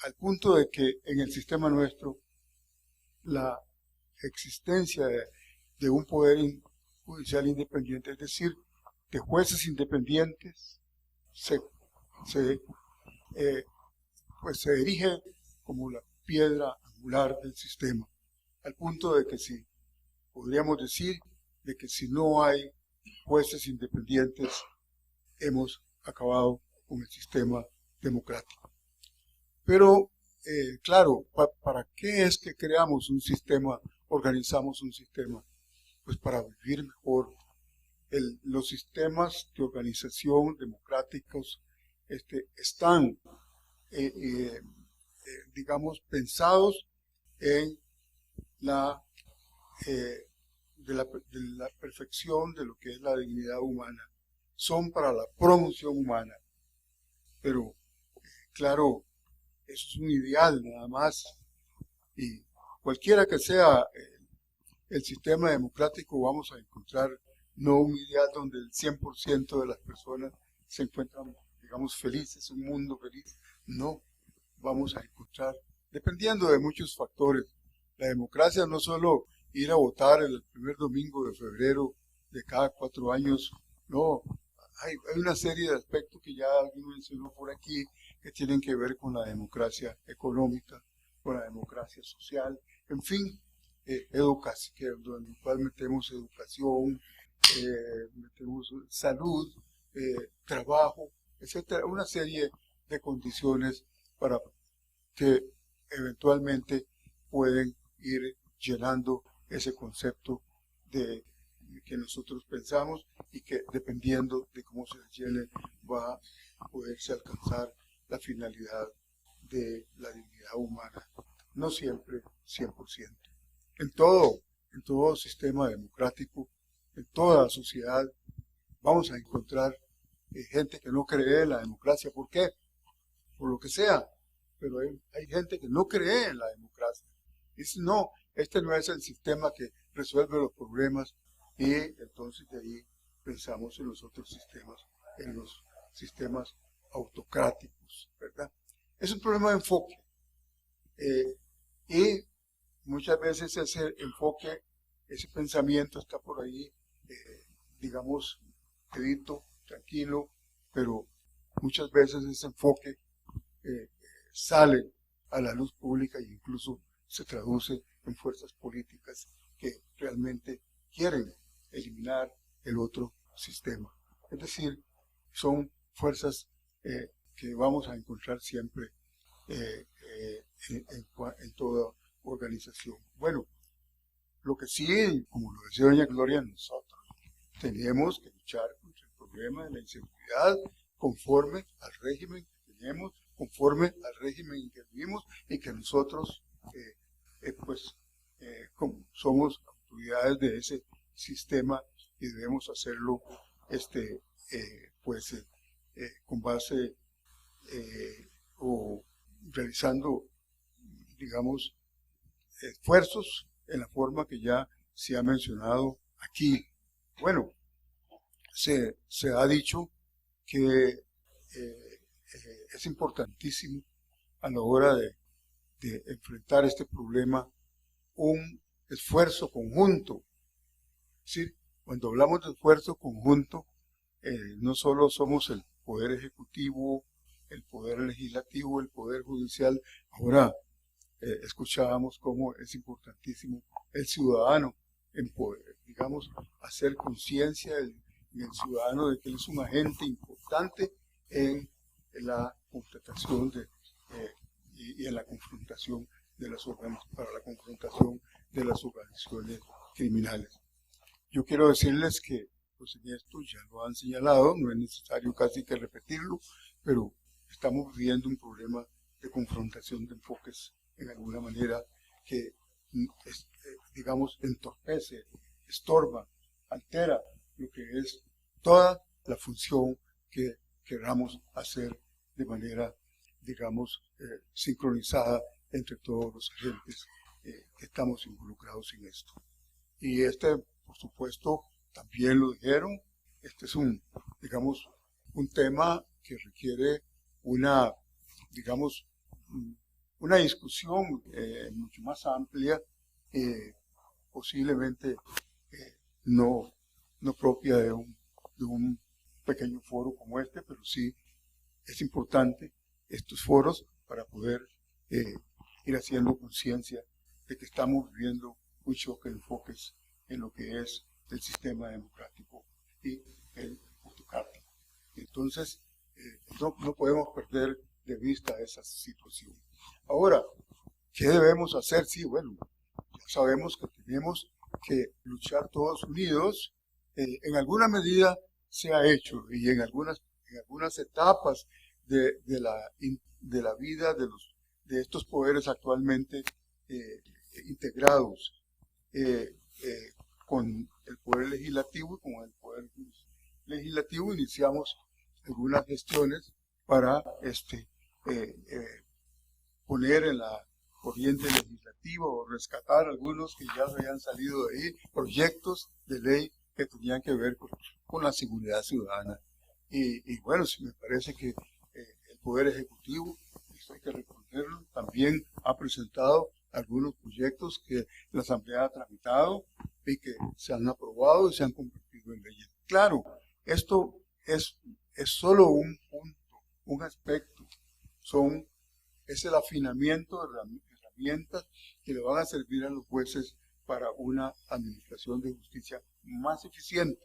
al punto de que en el sistema nuestro la existencia de un poder judicial independiente, es decir, de jueces independientes, pues se erige como la piedra angular del sistema, al punto de que podríamos decir de que si no hay jueces independientes, hemos acabado con el sistema democrático. Pero, claro, ¿para qué es que creamos un sistema, organizamos un sistema? Pues para vivir mejor. Los sistemas de organización democráticos están, digamos, pensados en de la perfección de lo que es la dignidad humana. Son para la promoción humana. Pero, claro, eso es un ideal nada más. Y cualquiera que sea el sistema democrático, vamos a encontrar no un ideal donde el 100% de las personas se encuentran, digamos, felices, un mundo feliz. No, vamos a encontrar, dependiendo de muchos factores. La democracia no solo ir a votar el primer domingo de febrero de cada 4 años, no, hay una serie de aspectos que ya alguien mencionó por aquí que tienen que ver con la democracia económica, con la democracia social, en fin, educación, donde en cual metemos educación, metemos salud, trabajo, etcétera, una serie de condiciones para que eventualmente pueden ir llenando ese concepto de que nosotros pensamos y que dependiendo de cómo se llene va a poderse alcanzar la finalidad de la dignidad humana, no siempre 100%. En todo sistema democrático, en toda sociedad, vamos a encontrar gente que no cree en la democracia. ¿Por qué? Por lo que sea, pero hay gente que no cree en la democracia. Dice, no, este no es el sistema que resuelve los problemas, y entonces de ahí pensamos en los otros sistemas, en los sistemas autocráticos, ¿verdad? Es un problema de enfoque, y muchas veces ese enfoque, ese pensamiento está por ahí, digamos, quedito, tranquilo, pero muchas veces ese enfoque sale a la luz pública e incluso se traduce en fuerzas políticas que realmente quieren eliminar el otro sistema. Es decir, son fuerzas que vamos a encontrar siempre en toda organización. Bueno, lo que sí, como lo decía doña Gloria, nosotros tenemos que luchar contra el problema de la inseguridad conforme al régimen que tenemos, conforme al régimen en que vivimos y que nosotros como somos autoridades de ese sistema y debemos hacerlo con base o realizando, digamos, esfuerzos en la forma que ya se ha mencionado aquí. Bueno, se ha dicho que es importantísimo a la hora de enfrentar este problema un esfuerzo conjunto. Es decir, cuando hablamos de esfuerzo conjunto, no solo somos el poder ejecutivo, el poder legislativo, el poder judicial. Ahora escuchábamos cómo es importantísimo el ciudadano en poder, digamos, hacer conciencia en el ciudadano de que él es un agente importante en la constatación y en la confrontación de para la confrontación de las organizaciones criminales. Yo quiero decirles que pues en esto ya lo han señalado, no es necesario casi que repetirlo, pero estamos viviendo un problema de confrontación de enfoques en alguna manera que digamos, entorpece, estorba, altera lo que es toda la función que queramos hacer de manera, digamos, sincronizada entre todos los agentes que estamos involucrados en esto. Y por supuesto, también lo dijeron, este es digamos, un tema que requiere digamos, una discusión mucho más amplia, posiblemente no propia de un pequeño foro como este, pero sí es importante estos foros para poder ir haciendo conciencia de que estamos viviendo un choque de enfoques en lo que es el sistema democrático y el autocrático. Entonces, no podemos perder de vista esa situación. Ahora, ¿qué debemos hacer? Sí, bueno, ya sabemos que tenemos que luchar todos unidos. En alguna medida se ha hecho y en algunas etapas de la vida de estos poderes actualmente integrados con el poder legislativo y con el poder legislativo iniciamos algunas gestiones para poner en la corriente legislativa o rescatar algunos que ya habían salido de ahí, proyectos de ley que tenían que ver con la seguridad ciudadana. Y bueno, sí me parece que el Poder Ejecutivo, esto hay que reconocerlo, también ha presentado algunos proyectos que la Asamblea ha tramitado y que se han aprobado y se han convertido en leyes. Claro, esto es solo un punto, un aspecto, es el afinamiento de herramientas que le van a servir a los jueces para una administración de justicia más eficiente.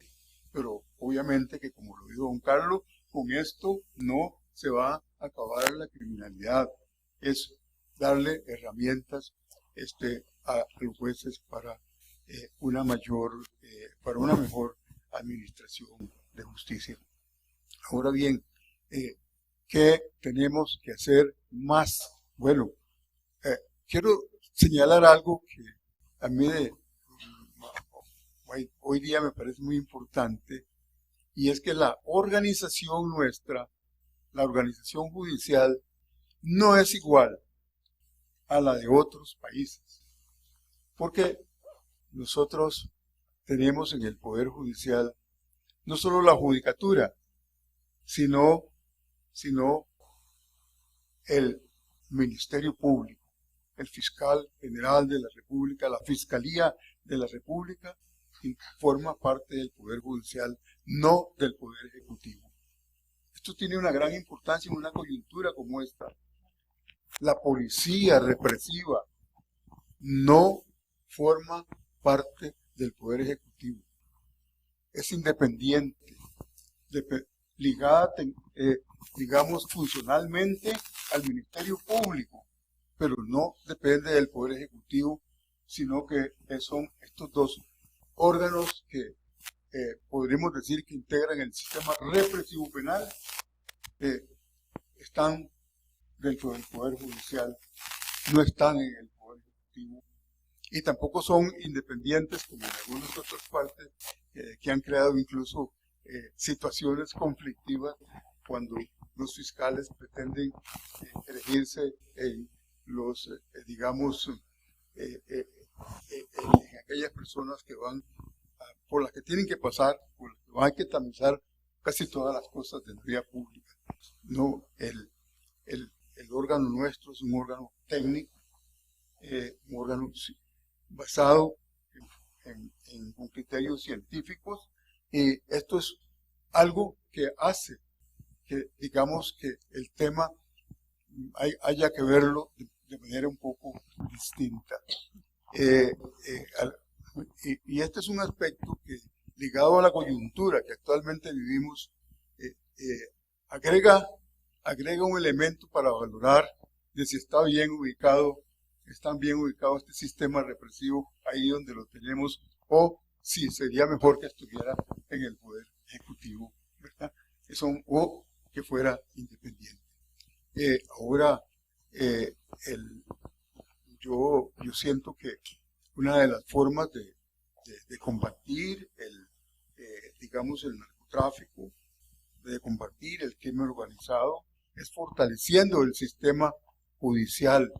Pero obviamente que, como lo dijo don Carlos, con esto no se va a acabar la criminalidad. Es darle herramientas a los jueces para una mejor administración de justicia. Ahora bien, ¿qué tenemos que hacer más? Bueno, quiero señalar algo que a mí hoy día me parece muy importante, y es que la organización nuestra, la organización judicial, no es igual a la de otros países, porque nosotros tenemos en el Poder Judicial no solo la judicatura, sino el Ministerio Público, el Fiscal General de la República, la Fiscalía de la República, que forma parte del Poder Judicial, no del Poder Ejecutivo. Esto tiene una gran importancia en una coyuntura como esta. La policía represiva no forma parte del Poder Ejecutivo. Es independiente, ligada, digamos, funcionalmente al Ministerio Público, pero no depende del Poder Ejecutivo, sino que son estos dos órganos que podríamos decir que integran el sistema represivo penal, están dentro del Poder Judicial, no están en el Poder Ejecutivo, y tampoco son independientes como en algunas otras partes que han creado incluso situaciones conflictivas cuando los fiscales pretenden elegirse en los, digamos, en aquellas personas que van, por las que tienen que pasar, por las que hay que tamizar casi todas las cosas de la vida pública. No, el órgano nuestro es un órgano técnico, un órgano basado con criterios científicos, y esto es algo que hace que, digamos, que el tema haya que verlo de manera un poco distinta. Y este es un aspecto que, ligado a la coyuntura que actualmente vivimos, agrega un elemento para valorar de si están bien ubicados este sistema represivo ahí donde lo tenemos, o si sería mejor que estuviera en el Poder Ejecutivo, ¿verdad? O que fuera independiente. Ahora, yo siento que una de las formas de combatir digamos, el narcotráfico, de combatir el crimen organizado, es fortaleciendo el sistema judicial.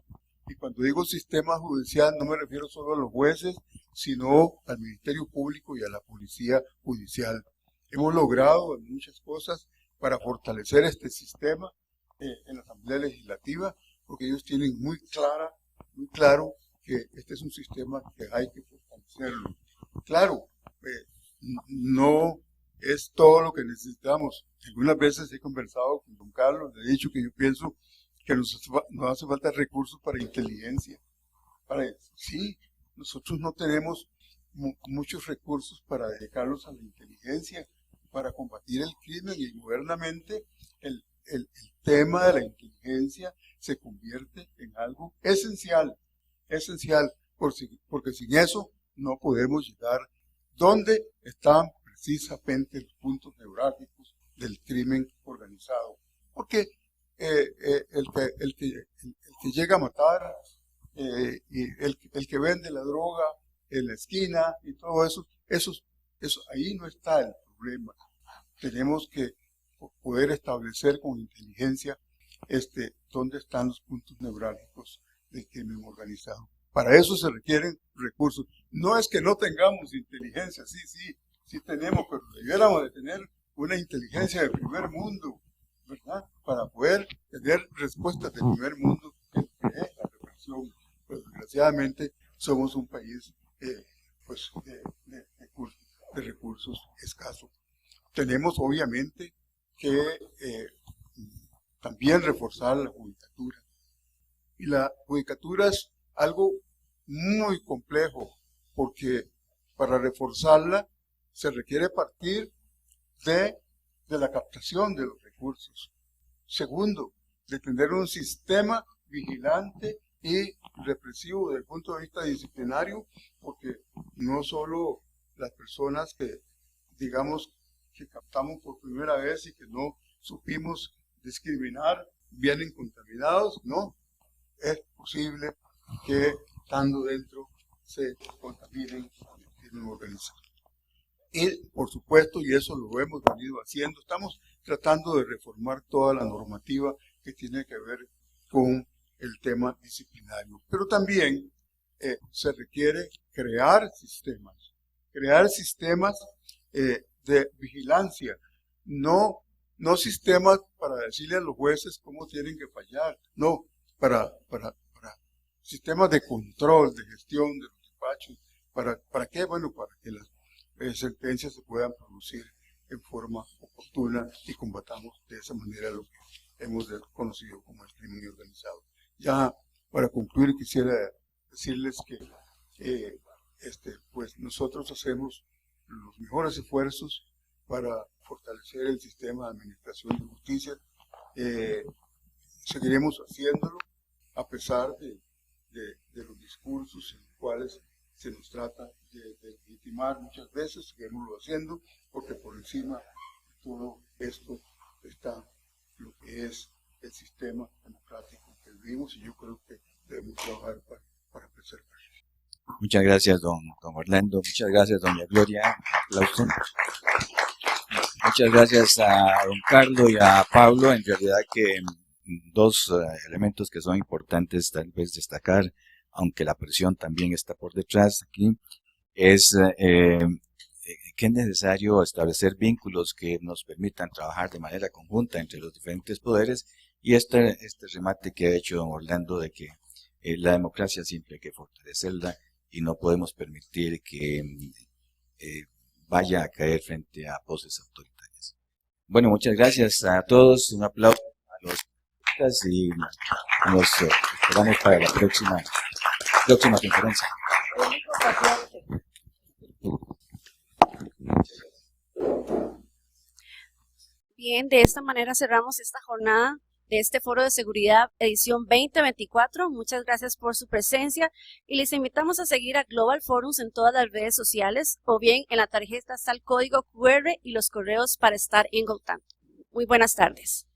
Y cuando digo sistema judicial no me refiero solo a los jueces, sino al Ministerio Público y a la Policía Judicial. Hemos logrado muchas cosas para fortalecer este sistema en la Asamblea Legislativa, porque ellos tienen muy claro que este es un sistema que hay que fortalecerlo. Claro, no es todo lo que necesitamos. Algunas veces he conversado con don Carlos, le he dicho que yo pienso que nos hace falta recursos para inteligencia. Sí, nosotros no tenemos muchos recursos para dedicarlos a la inteligencia, para combatir el crimen, y modernamente el tema de la inteligencia se convierte en algo esencial, porque sin eso no podemos llegar donde están precisamente los puntos neurálgicos del crimen organizado. Porque el que llega a matar, y el que vende la droga en la esquina y todo eso, ahí no está el problema. Tenemos que poder establecer con inteligencia dónde están los puntos neurálgicos del crimen organizado. Para eso se requieren recursos. No es que no tengamos inteligencia, sí tenemos, pero debiéramos de tener una inteligencia de primer mundo, ¿verdad? Para poder tener respuestas de primer mundo que es la represión. Pues desgraciadamente somos un país de recursos escasos. Tenemos obviamente que también reforzar la judicatura. Y la judicatura es algo muy complejo, porque para reforzarla se requiere partir de la captación de los recursos. Segundo, de tener un sistema vigilante y represivo desde el punto de vista disciplinario, porque no solo las personas que, digamos, que captamos por primera vez y que no supimos discriminar vienen contaminados, no, es posible que estando dentro se contaminen con el crimen organizado. Y por supuesto, y eso lo hemos venido haciendo, estamos tratando de reformar toda la normativa que tiene que ver con el tema disciplinario. Pero también se requiere crear sistemas de vigilancia, no sistemas para decirle a los jueces cómo tienen que fallar, no, para sistemas de control, de gestión de los despachos. ¿Para qué? Bueno, para que las sentencias se puedan producir en forma oportuna y combatamos de esa manera lo que hemos conocido como el crimen organizado. Ya para concluir quisiera decirles que pues nosotros hacemos los mejores esfuerzos para fortalecer el sistema de administración de justicia. Seguiremos haciéndolo a pesar de los discursos en los cuales se nos trata de legitimar muchas veces. Seguiremos haciendo, porque por encima de todo esto está lo que es el sistema democrático que vivimos, y yo creo que debemos trabajar para preservarlo. Muchas gracias, don Orlando. Muchas gracias, doña Gloria. Aplauso. Muchas gracias a don Carlos y a Pablo. En realidad que dos elementos que son importantes tal vez destacar, aunque la presión también está por detrás aquí, es que es necesario establecer vínculos que nos permitan trabajar de manera conjunta entre los diferentes poderes, y este remate que ha hecho don Orlando de que la democracia siempre hay que fortalecerla y no podemos permitir que vaya a caer frente a poses autoritarias. Bueno, muchas gracias a todos, un aplauso a los y nos esperamos para la próxima conferencia. Bien, de esta manera cerramos esta jornada de este Foro de Seguridad edición 2024. Muchas gracias por su presencia y les invitamos a seguir a Global Forums en todas las redes sociales, o bien en la tarjeta está el código QR y los correos para estar en contacto. Muy buenas tardes.